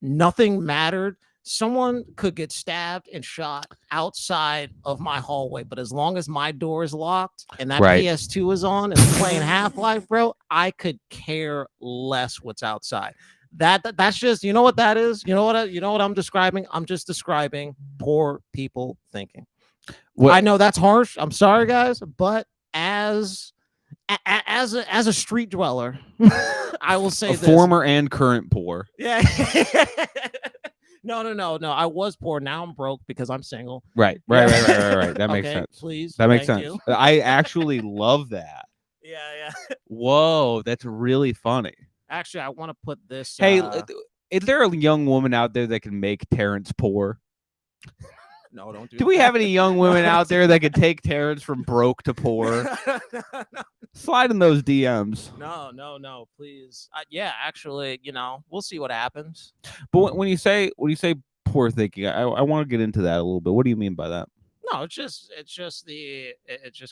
nothing mattered. Someone could get stabbed and shot outside of my hallway, but as long as my door is locked and that PS2 is on and playing Half-Life, bro, I could care less what's outside. That's just, you know what that is? You know what I'm describing? I'm just describing poor people thinking. What? I know that's harsh. I'm sorry, guys, but as a street dweller, I will say this. Former and current poor. Yeah. No. I was poor. Now I'm broke because I'm single. Right. That makes sense. Please. That makes sense. I actually love that. Yeah. Whoa, that's really funny. Actually, I want to put this. Hey, is there a young woman out there that can make Terrence poor? No, don't do. Do we have any young women out there that could take Terrence from broke to poor? No. Slide in those DMs. No, please. Yeah, actually, we'll see what happens. But when you say poor thinking, I want to get into that a little bit. What do you mean by that? No, it's just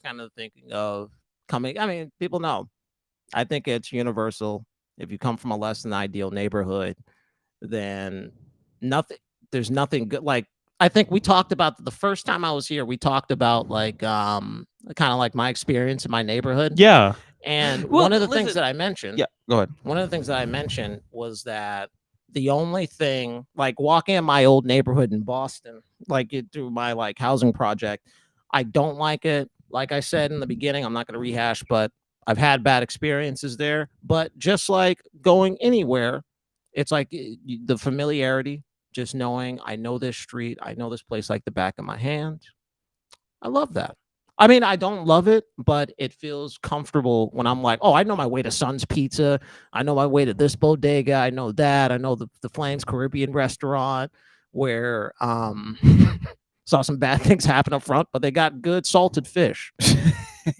kind of thinking of coming. I mean, people know. I think it's universal. If you come from a less than ideal neighborhood, then there's nothing good. Like, I think we talked about the first time I was here, we talked about like kind of like my experience in my neighborhood. Yeah. And one of the things that I mentioned. Yeah, go ahead. One of the things that I mentioned was that the only thing, like walking in my old neighborhood in Boston, like through my like housing project, I don't like it. Like I said in the beginning, I'm not going to rehash, but I've had bad experiences there. But just like going anywhere, it's like the familiarity, just knowing I know this street, I know this place like the back of my hand. I love that. I mean, I don't love it, but it feels comfortable when I'm like, oh, I know my way to Son's Pizza. I know my way to this bodega. I know that. I know the Flames Caribbean restaurant where saw some bad things happen up front, but they got good salted fish.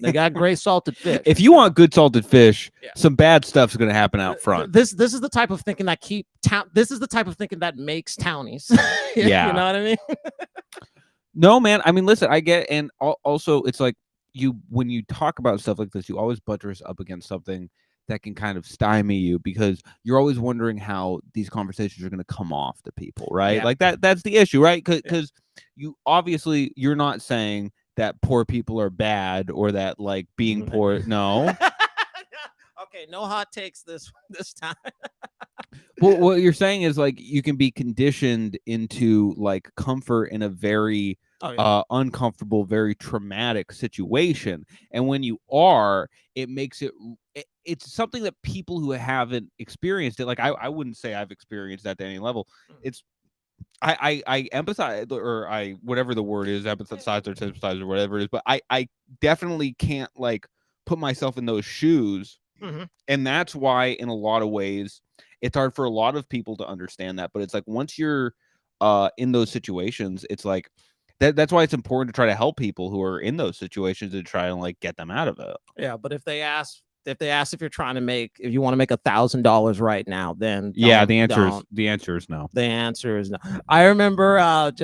They got great salted fish. If you want good salted fish, some bad stuff's going to happen out front. This is the type of thinking that this is the type of thinking that makes townies. Yeah. You know what I mean? No, man. I mean, listen, I get, and also it's like when you talk about stuff like this, you always buttress up against something that can kind of stymie you because you're always wondering how these conversations are going to come off to people, right? Yeah. Like that's the issue, right? Because you're not saying that poor people are bad or that like being poor. No. Okay, no hot takes this time. Well, what you're saying is like you can be conditioned into like comfort in a very uncomfortable, very traumatic situation, and when you are, it makes it's something that people who haven't experienced it, like I wouldn't say I've experienced that to any level. It's I empathize, or I whatever the word is, empathize or sympathize or whatever it is, but I definitely can't like put myself in those shoes. Mm-hmm. And that's why in a lot of ways it's hard for a lot of people to understand that. But it's like once you're in those situations, it's like that's why it's important to try to help people who are in those situations and try and like get them out of it. Yeah, but if they ask if you're trying to if you want to make $1,000 right now, then the answer is no. The answer is no. I remember I'm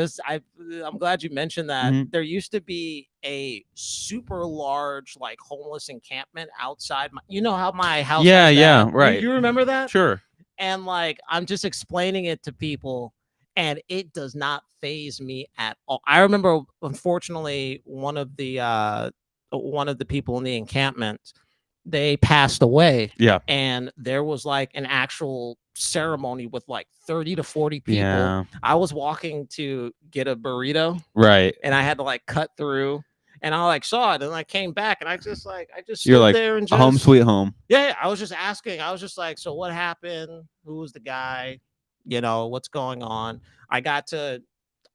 glad you mentioned that. Mm-hmm. There used to be a super large like homeless encampment outside you know how my house right. You remember that? Sure. And like I'm just explaining it to people and it does not faze me at all. I remember, unfortunately, one of the people in the encampment, they passed away. Yeah. And there was like an actual ceremony with like 30 to 40 people. Yeah. I was walking to get a burrito. Right. And I had to like cut through and I like saw it and I came back and I just stood You're like, there and just home sweet home. Yeah. I was just asking. I was just like, so what happened? Who was the guy? You know, what's going on? I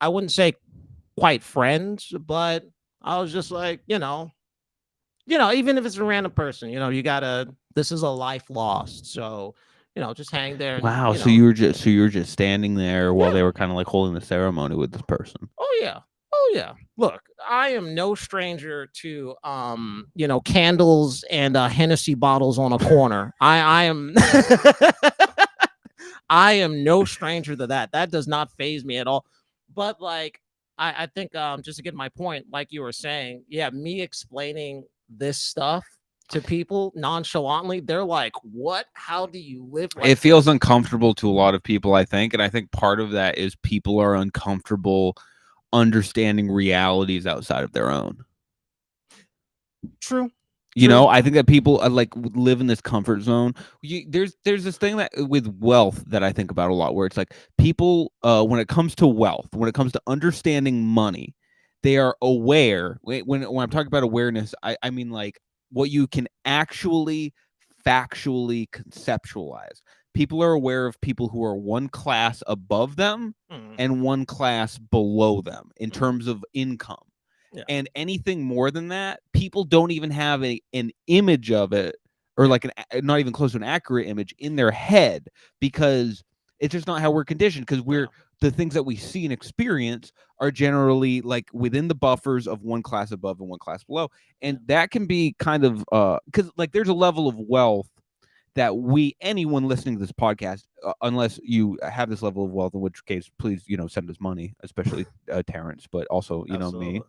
wouldn't say quite friends, but I was just like, you know, even if it's a random person, this is a life lost. So, just hang there. And, wow. So you were just standing there while they were kind of like holding the ceremony with this person. Oh yeah. Look, I am no stranger to, candles and Hennessy bottles on a corner. I am, I am no stranger to that. That does not faze me at all. But like, I think just to get my point, like you were saying, me explaining this stuff to people nonchalantly, they're like, what? How do you live like it feels uncomfortable to a lot of people, I think. And I think part of that is people are uncomfortable understanding realities outside of their own. True. You know, I think that people like live in this comfort zone. There's this thing that with wealth that I think about a lot, where it's like people, when it comes to wealth, when it comes to understanding money, they are aware. When I'm talking about awareness, I mean like what you can actually factually conceptualize. People are aware of people who are one class above them and one class below them in terms of income. Yeah. And anything more than that, people don't even have an image of it, or like not even close to an accurate image in their head, because it's just not how we're conditioned. Because the things that we see and experience are generally like within the buffers of one class above and one class below, and that can be kind of because like there's a level of wealth that anyone listening to this podcast, unless you have this level of wealth, in which case please send us money, especially Terrence, but also me.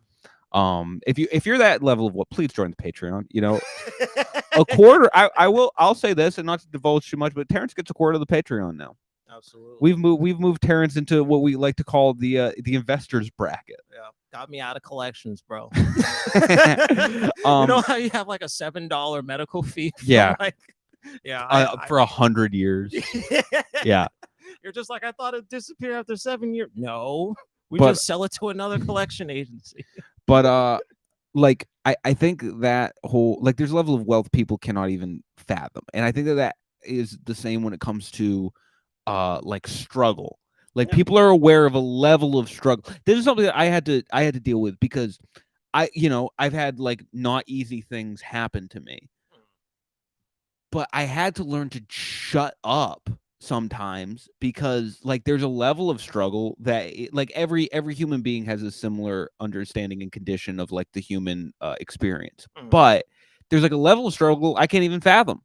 If you're that level of please join the Patreon. A quarter. I'll say this, and not to divulge too much, but Terrence gets a quarter of the Patreon now. Absolutely. We've moved Terrence into what we like to call the investors bracket. Yeah, got me out of collections, bro. You know how you have like a $7 medical fee? Yeah. For 100 years. Yeah. You're just like, I thought it'd disappear after 7 years. No, we just sell it to another collection agency. But like I think that whole like there's a level of wealth people cannot even fathom, and I think that is the same when it comes to like struggle. Like people are aware of a level of struggle. This is something that I had to deal with, because I've had like not easy things happen to me, but I had to learn to shut up sometimes, because like there's a level of struggle that like every human being has a similar understanding and condition of like the human experience, but there's like a level of struggle I can't even fathom.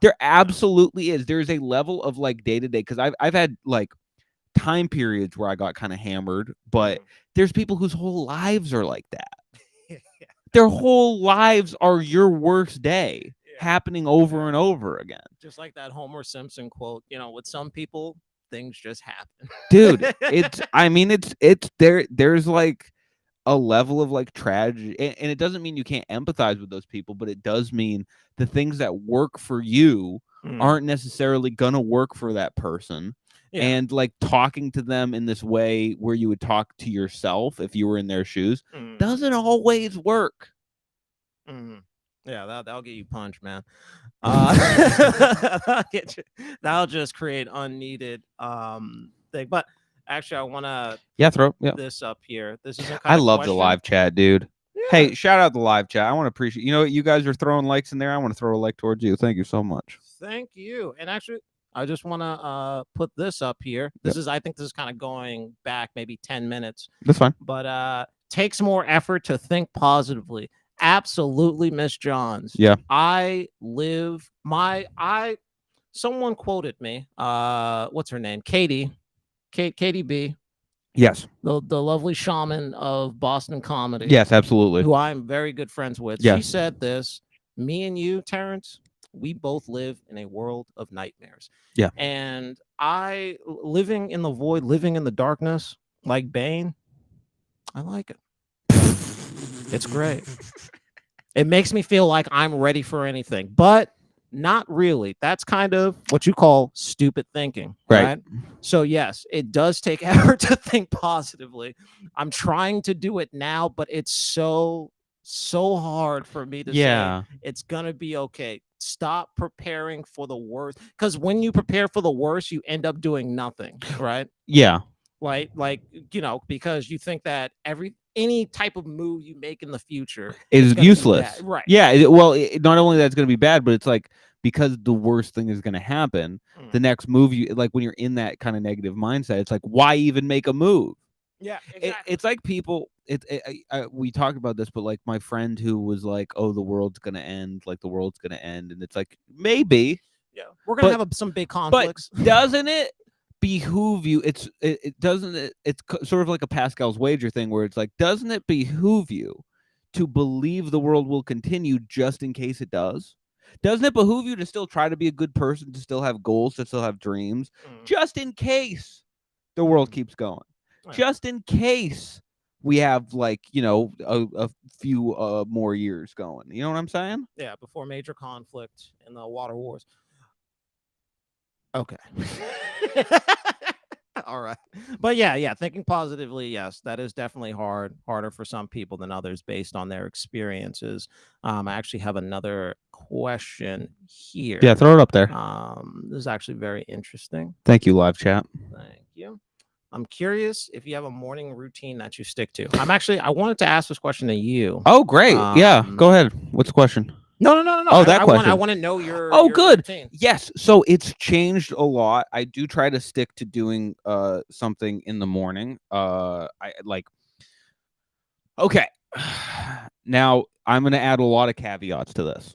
There absolutely is. There's a level of like day to day, because I've had like time periods where I got kind of hammered, but there's people whose whole lives are like that. Their whole lives are your worst day happening over and over again. Just like that Homer Simpson quote, with some people, things just happen. Dude, it's there's like a level of like tragedy, and it doesn't mean you can't empathize with those people, but it does mean the things that work for you aren't necessarily gonna work for that person. Yeah. And like talking to them in this way where you would talk to yourself if you were in their shoes doesn't always work. Yeah, that'll get you punched, man. That'll just create unneeded thing. But actually, I want to throw this up here. This is I love the live chat, dude. Yeah. Hey, shout out the live chat. I want to appreciate. You guys are throwing likes in there. I want to throw a like towards you. Thank you so much. Thank you. And actually, I just want to put this up here. I think this is kind of going back maybe 10 minutes. That's fine. But takes more effort to think positively. Absolutely, Miss Johns. Yeah. Someone quoted me. What's her name? Katie B. Yes. The lovely shaman of Boston comedy. Yes, absolutely. Who I'm very good friends with. Yes. She said this: me and you, Terrence, we both live in a world of nightmares. Yeah. And living in the void, living in the darkness, like Bane, I like it. It's great. It makes me feel like I'm ready for anything, but not really. That's kind of what you call stupid thinking, right? So yes, it does take effort to think positively. I'm trying to do it now, but it's so hard for me to say it's gonna be okay. Stop preparing for the worst, because when you prepare for the worst, you end up doing nothing, right? Yeah. Like because you think that any type of move you make in the future is useless, right? Yeah. Well, not only that's going to be bad, but it's like, because the worst thing is going to happen, the next move like when you're in that kind of negative mindset, it's like, why even make a move? Yeah, exactly. It's like people. We talked about this, but like my friend who was like, "Oh, the world's gonna end. Like the world's gonna end," and it's like, maybe. Yeah, we're gonna have some big conflicts. But doesn't it behoove you? It's sort of like a Pascal's wager thing, where it's like, doesn't it behoove you to believe the world will continue just in case it does? Doesn't it behoove you to still try to be a good person, to still have goals, to still have dreams, just in case the world keeps going? Just in case we have like, you know, a few more years going. You know what I'm saying? Yeah, before major conflict in the water wars. Okay. All right. But yeah, thinking positively, yes, that is definitely harder for some people than others based on their experiences. I actually have another question here. Yeah, throw it up there. This is actually very interesting. Thank you, live chat. Thank you. I'm curious if you have a morning routine that you stick to. I wanted to ask this question to you. Oh, great. Yeah, go ahead. What's the question? No. Oh, that question. I want to know your. Oh, your good. routine. Yes. So it's changed a lot. I do try to stick to doing something in the morning. I like. Okay. Now I'm going to add a lot of caveats to this.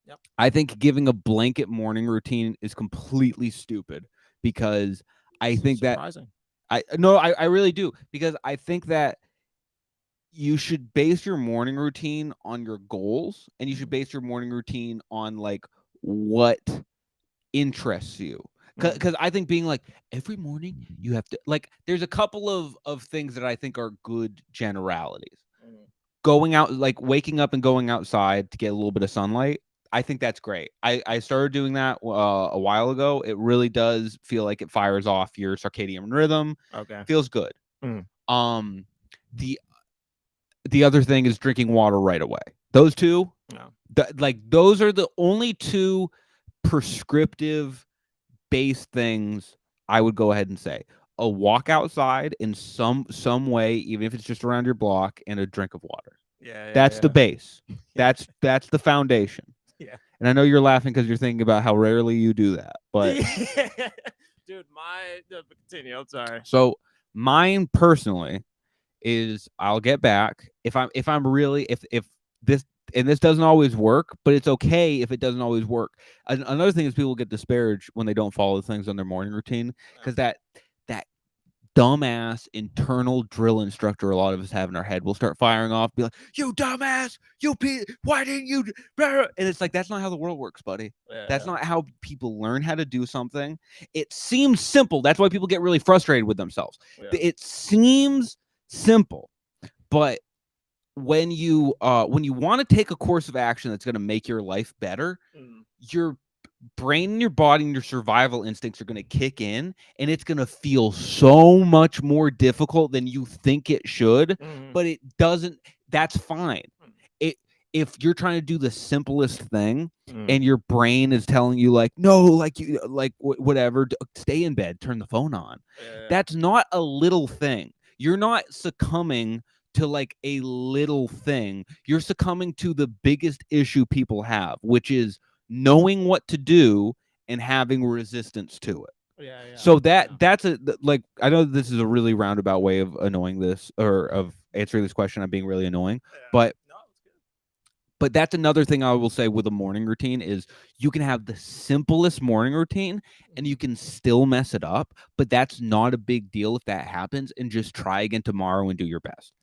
Yep. I think giving a blanket morning routine is completely stupid because I think surprising. that I really do, because I think that you should base your morning routine on your goals, and you should base your morning routine on like what interests you. Because I think being like every morning you have to, like, there's a couple of things that I think are good generalities. Going out, like waking up and going outside to get a little bit of sunlight, I think that's great. I started doing that a while ago. It really does feel like it fires off your circadian rhythm. Okay. Feels good. The other thing is drinking water right away. Those two, those are the only two prescriptive base things I would go ahead and say. A walk outside in some way, even if it's just around your block, and a drink of water. That's the base. That's the foundation. Yeah. And I know you're laughing because you're thinking about how rarely you do that, but dude, continue. I'm sorry. So mine personally is I'll get back if I'm really if this, and this doesn't always work, but it's okay if it doesn't always work. Another thing is people get disparaged when they don't follow things on their morning routine, because that dumbass internal drill instructor a lot of us have in our head will start firing off, be like, "You dumbass, why didn't you?" And it's like, that's not how the world works, buddy. That's not how people learn how to do something. It seems simple. That's why people get really frustrated with themselves. It seems simple, but when you want to take a course of action that's going to make your life better, your brain and your body and your survival instincts are going to kick in, and it's going to feel so much more difficult than you think it should. But it doesn't. That's fine. If you're trying to do the simplest thing and your brain is telling you like, no, like you like whatever, stay in bed, turn the phone on. That's not a little thing. You're not succumbing to like a little thing. You're succumbing to the biggest issue people have, which is knowing what to do and having resistance to it. So that's a, like, I know this is a really roundabout way of annoying this, or of answering this question. I'm being really annoying, but that's another thing I will say with a morning routine is you can have the simplest morning routine and you can still mess it up, but that's not a big deal if that happens, and just try again tomorrow and do your best.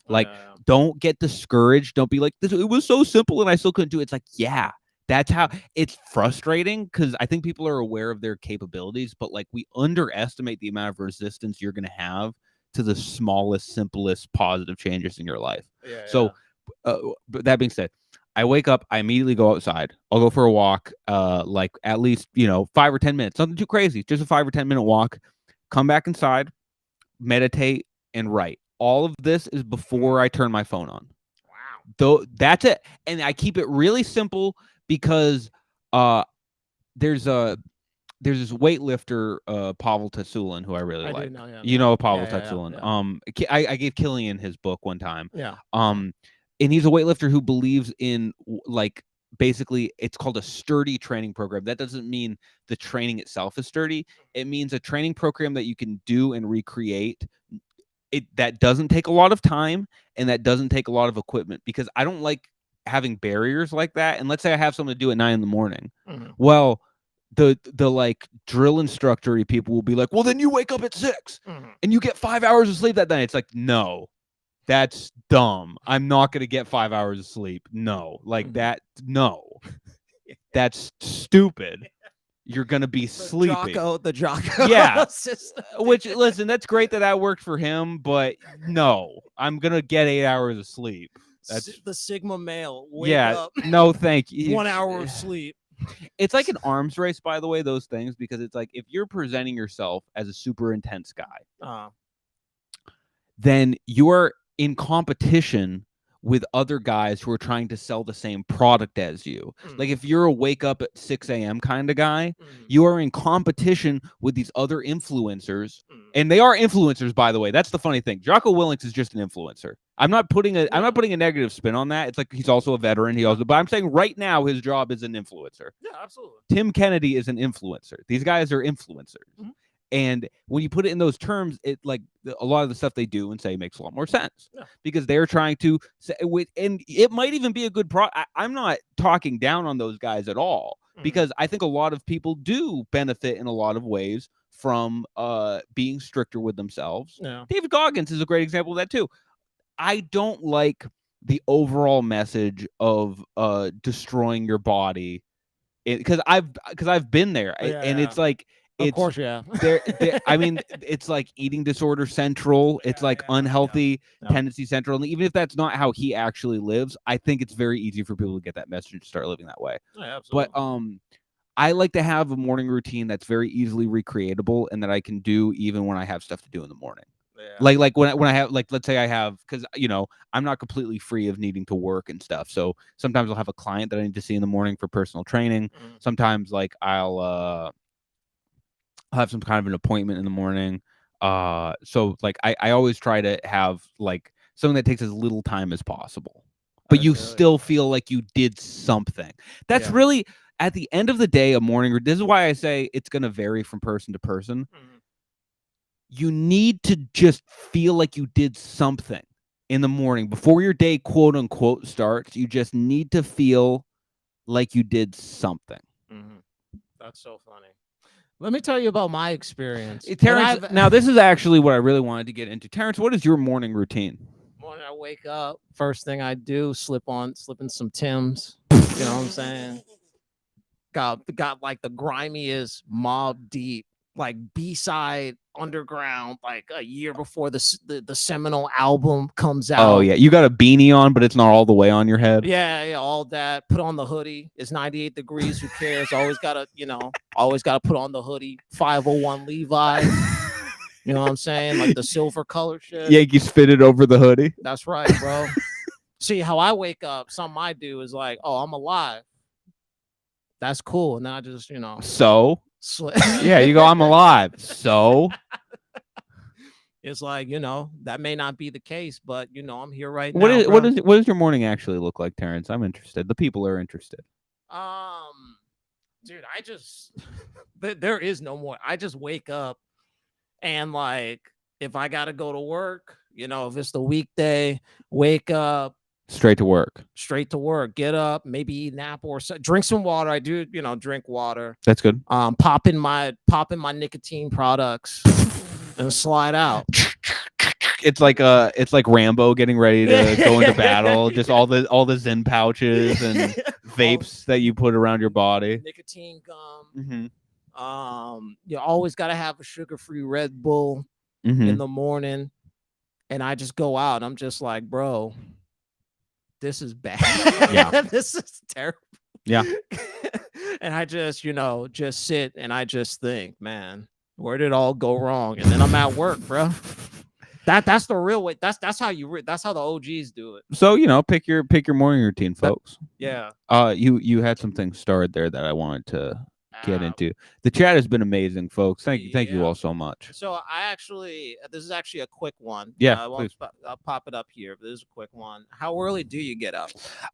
Don't get discouraged. Don't be like, it was so simple and I still couldn't do it. It's like, yeah, that's how it's frustrating, because I think people are aware of their capabilities, but like we underestimate the amount of resistance you're going to have to the smallest, simplest positive changes in your life. So but that being said, I wake up, I immediately go outside. I'll go for a walk, like at least, 5 or 10 minutes, nothing too crazy, just a 5 or 10 minute walk, come back inside, meditate, and write. All of this is before I turn my phone on. Wow. Though that's it. And I keep it really simple because there's this weightlifter, Pavel Tsatsouline, who I really like. You know Pavel Tsatsouline. I gave Killian his book one time. And he's a weightlifter who believes in, like, basically it's called a sturdy training program. That doesn't mean the training itself is sturdy. It means a training program that you can do and recreate. That doesn't take a lot of time and that doesn't take a lot of equipment, because I don't like having barriers like that. And let's say I have something to do at 9 a.m. Well, the like drill instructor people will be like, well, then you wake up at 6 and you get 5 hours of sleep that night. It's like, no, that's dumb. I'm not going to get 5 hours of sleep. No, like that. No, that's stupid. you're gonna be sleepy. The Jocko yeah. system. Which, listen, that's great that worked for him, but no, I'm gonna get 8 hours of sleep. That's the Sigma male. Wake up. No, thank you. 1 hour of sleep. It's like an arms race, by the way, those things, because it's like if you're presenting yourself as a super intense guy, then you are in competition with other guys who are trying to sell the same product as you. Like if you're a wake up at 6 a.m. kind of guy, you are in competition with these other influencers. And they are influencers, by the way. That's the funny thing. Jocko Willink is just an influencer. I'm not putting a negative spin on that. It's like he's also a veteran. But I'm saying right now his job is an influencer. Yeah, absolutely. Tim Kennedy is an influencer. These guys are influencers. And when you put it in those terms, it like a lot of the stuff they do and say makes a lot more sense because they're trying to say, and it might even be a good I'm not talking down on those guys at all because I think a lot of people do benefit in a lot of ways from being stricter with themselves. David Goggins is a great example of that too. I don't like the overall message of destroying your body because I've been there and it's like. Of course, yeah. I mean, it's like eating disorder central. It's like unhealthy tendency central. And even if that's not how he actually lives, I think it's very easy for people to get that message and start living that way. Yeah, absolutely. But I like to have a morning routine that's very easily recreatable and that I can do even when I have stuff to do in the morning. Yeah. Like when I have, like, let's say I have, because I'm not completely free of needing to work and stuff. So sometimes I'll have a client that I need to see in the morning for personal training. Sometimes like I'll have some kind of an appointment in the morning. So like I always try to have like something that takes as little time as possible, but you still feel like you did something. That's really at the end of the day, a morning. This is why I say it's going to vary from person to person. You need to just feel like you did something in the morning before your day, quote unquote, starts. You just need to feel like you did something. That's so funny. Let me tell you about my experience. Terrence, now this is actually what I really wanted to get into. Terrence, what is your morning routine? Morning, I wake up. First thing I do, slip in some Timbs. You know what I'm saying? Got like the grimiest Mobb Deep, like B-side underground, like a year before the seminal album comes out. Oh yeah, you got a beanie on, but it's not all the way on your head. Yeah, all that. Put on the hoodie. It's 98 degrees. Who cares? Always gotta put on the hoodie. 501 Levi. You know what I'm saying? Like the silver color shit. Yankees fitted over the hoodie. That's right, bro. See how I wake up. Something I do is like, oh, I'm alive. That's cool. And then I just, so yeah, you go, I'm alive. So it's like, that may not be the case, but I'm here right now. What does your morning actually look like, Terrence? I'm interested. The people are interested. Dude, I just there is no more. I just wake up and like if I gotta go to work, if it's the weekday, wake up. Straight to work. Get up, maybe eat an apple or drink some water. I do, drink water. That's good. Pop in my nicotine products and slide out. It's like Rambo getting ready to go into battle. Just all the Zen pouches and vapes that you put around your body. Nicotine gum. You always got to have a sugar-free Red Bull in the morning, and I just go out. I'm just like, bro. This is bad. Yeah. This is terrible. Yeah. And I just, just sit and I just think, man, where did it all go wrong? And then I'm at work, bro. That's the real way. That's how the OGs do it. So, pick your morning routine, folks. Yeah. You had something started there that I wanted to get into. The chat has been amazing, folks. Thank you all so much. So this is actually a quick one. Yeah, I'll pop it up here. But this is a quick one. How early do you get up?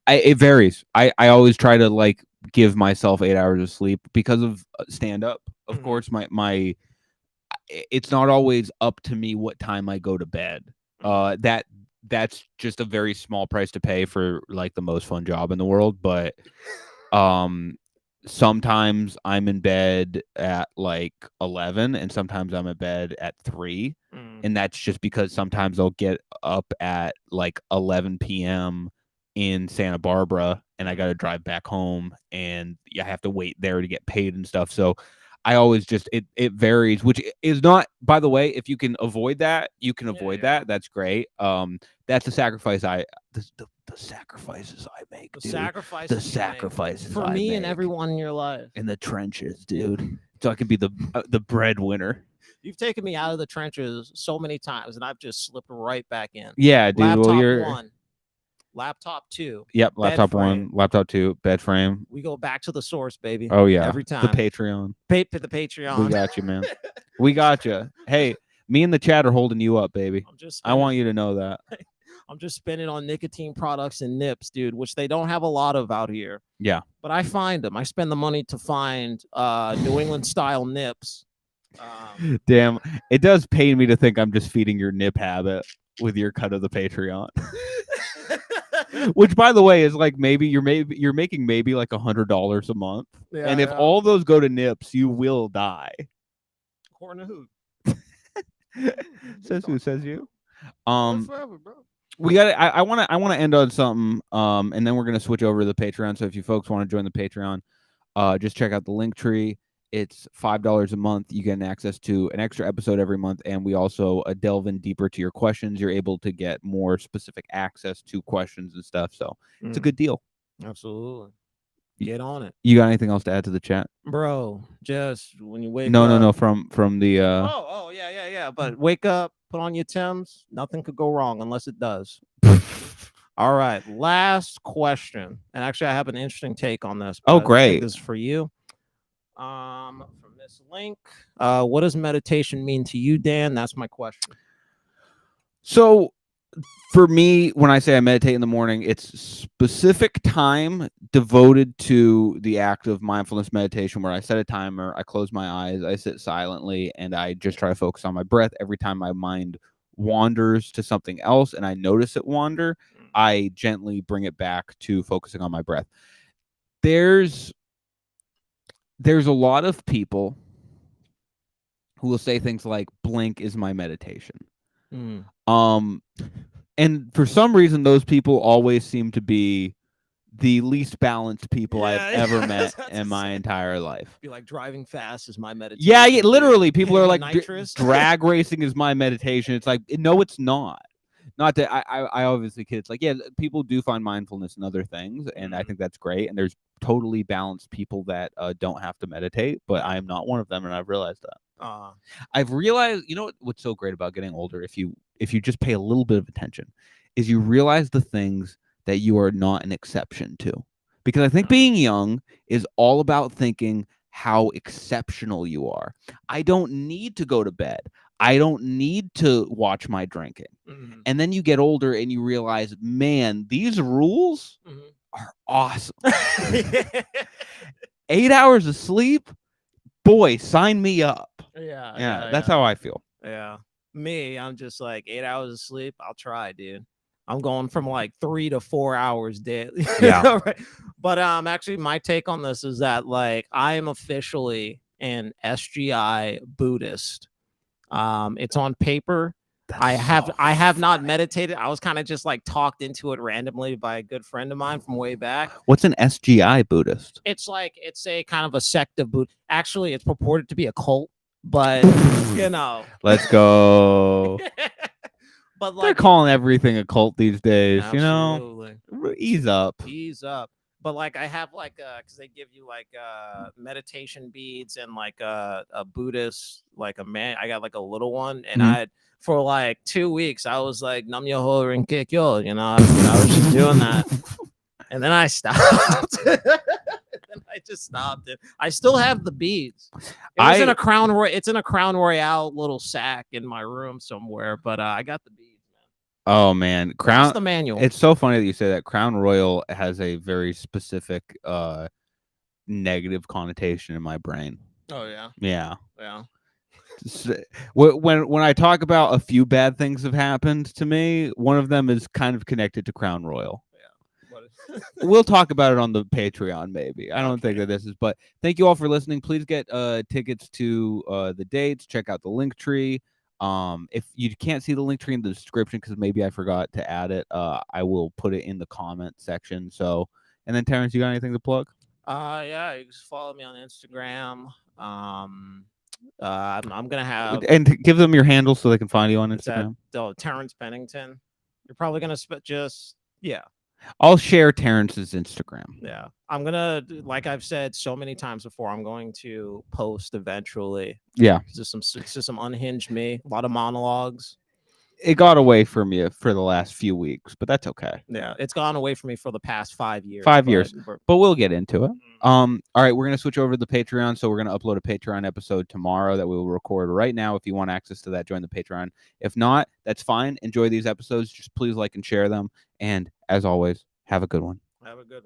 It varies. I always try to like give myself 8 hours of sleep because of stand up. Of course, my it's not always up to me what time I go to bed. That's just a very small price to pay for like the most fun job in the world, but sometimes I'm in bed at like 11 and sometimes I'm in bed at 3. And that's just because sometimes I'll get up at like 11 p.m. in Santa Barbara, and I got to drive back home, and I have to wait there to get paid and stuff. So I always just it varies, which is not, by the way, if you can avoid that, you can avoid that. That's great. That's the sacrifice the sacrifices I make, dude. The sacrifices for me and everyone in your life. In the trenches, dude. So I could be the breadwinner. You've taken me out of the trenches so many times, and I've just slipped right back in. Yeah, dude. Laptop 1, laptop 2. Yep, laptop 1, laptop 2, bed frame. We go back to the source, baby. Oh yeah, every time. The Patreon. The Patreon. We got you, man. We got you. Hey, me and the chat are holding you up, baby. I want you to know that. I'm just spending on nicotine products and nips, dude, which they don't have a lot of out here. Yeah. But I find them. I spend the money to find New England style nips. Damn, it does pain me to think I'm just feeding your nip habit with your cut of the Patreon. Which, by the way, is like you're making maybe like $100 a month. Yeah, and if all those go to nips, you will die. According to who? Says who? Says you. Forever, bro. We got. I want to end on something. And then we're gonna switch over to the Patreon. So if you folks want to join the Patreon, just check out the link tree. It's $5 a month. You get access to an extra episode every month, and we also delve in deeper to your questions. You're able to get more specific access to questions and stuff. So it's a good deal. Absolutely. Get on it. You got anything else to add to the chat, bro? Just when you wake up. No. From the. Oh yeah. But wake up, put on your Timbs. Nothing could go wrong unless it does. All right. Last question, and actually, I have an interesting take on this. Oh, great! I think this is for you. From this link, what does meditation mean to you, Dan? That's my question. So for me, when I say I meditate in the morning, it's specific time devoted to the act of mindfulness meditation where I set a timer, I close my eyes, I sit silently, and I just try to focus on my breath. Every time my mind wanders to something else and I notice it wander, I gently bring it back to focusing on my breath. There's a lot of people who will say things like blink is my meditation. And for some reason, those people always seem to be the least balanced people I've ever met in my entire life. Be like driving fast is my meditation. Yeah, literally. People are like drag racing is my meditation. It's like, no, it's not. Not that I obviously kid. It's like, yeah, people do find mindfulness in other things, and I think that's great. And there's totally balanced people that don't have to meditate, but I am not one of them, and I've realized that. I've realized, you know what's so great about getting older, if you just pay a little bit of attention, is you realize the things that you are not an exception to. Because I think being young is all about thinking how exceptional you are. I don't need to go to bed. I don't need to watch my drinking. And then you get older and you realize, man, these rules are awesome. 8 hours of sleep, boy, sign me up. Yeah, that's how I feel. Yeah. Me, I'm just like 8 hours of sleep. I'll try, dude. I'm going from like 3 to 4 hours daily. Yeah. Right? But actually, my take on this is that like I am officially an SGI Buddhist. It's on paper. I have not meditated. I was kind of just like talked into it randomly by a good friend of mine from way back. What's an SGI Buddhist? It's a kind of a sect of Buddha. Actually, it's purported to be a cult, but you know. Let's go. But like, they're calling everything a cult these days. Absolutely. You know, ease up. But like I have like because they give you like meditation beads and like a Buddhist like a man. I got like a little one, and I for like 2 weeks I was like Nam Myoho Renge Kyo, you know, I was just doing that, and then I stopped. And I just stopped it. I still have the beads. It's in a Crown Royale little sack in my room somewhere, but I got the beads. Oh man, That's the manual. It's so funny that you say that. Crown Royal has a very specific negative connotation in my brain. Oh yeah. Yeah. Yeah. When I talk about a few bad things have happened to me, one of them is kind of connected to Crown Royal. Yeah. We'll talk about it on the Patreon, maybe. I don't think that this is, but thank you all for listening. Please get tickets to the dates. Check out the link tree. If you can't see the link tree in the description because maybe I forgot to add it, I will put it in the comment section. So, and then Terrence, you got anything to plug? Yeah, you can just follow me on Instagram. I'm gonna have and give them your handle so they can find you on Instagram. Terrence Pennington. You're probably gonna just I'll share Terrence's Instagram. Yeah, I'm gonna, like I've said so many times before, I'm going to post eventually. Yeah, it's just some unhinged me, a lot of monologues. It got away from you for the last few weeks, but that's okay. Yeah, it's gone away from me for the past 5 years. But we'll get into it. All right, we're gonna switch over to the Patreon, so we're gonna upload a Patreon episode tomorrow that we will record right now. If you want access to that, join the Patreon. If not, that's fine. Enjoy these episodes. Just please like and share them. And as always, have a good one. Have a good one.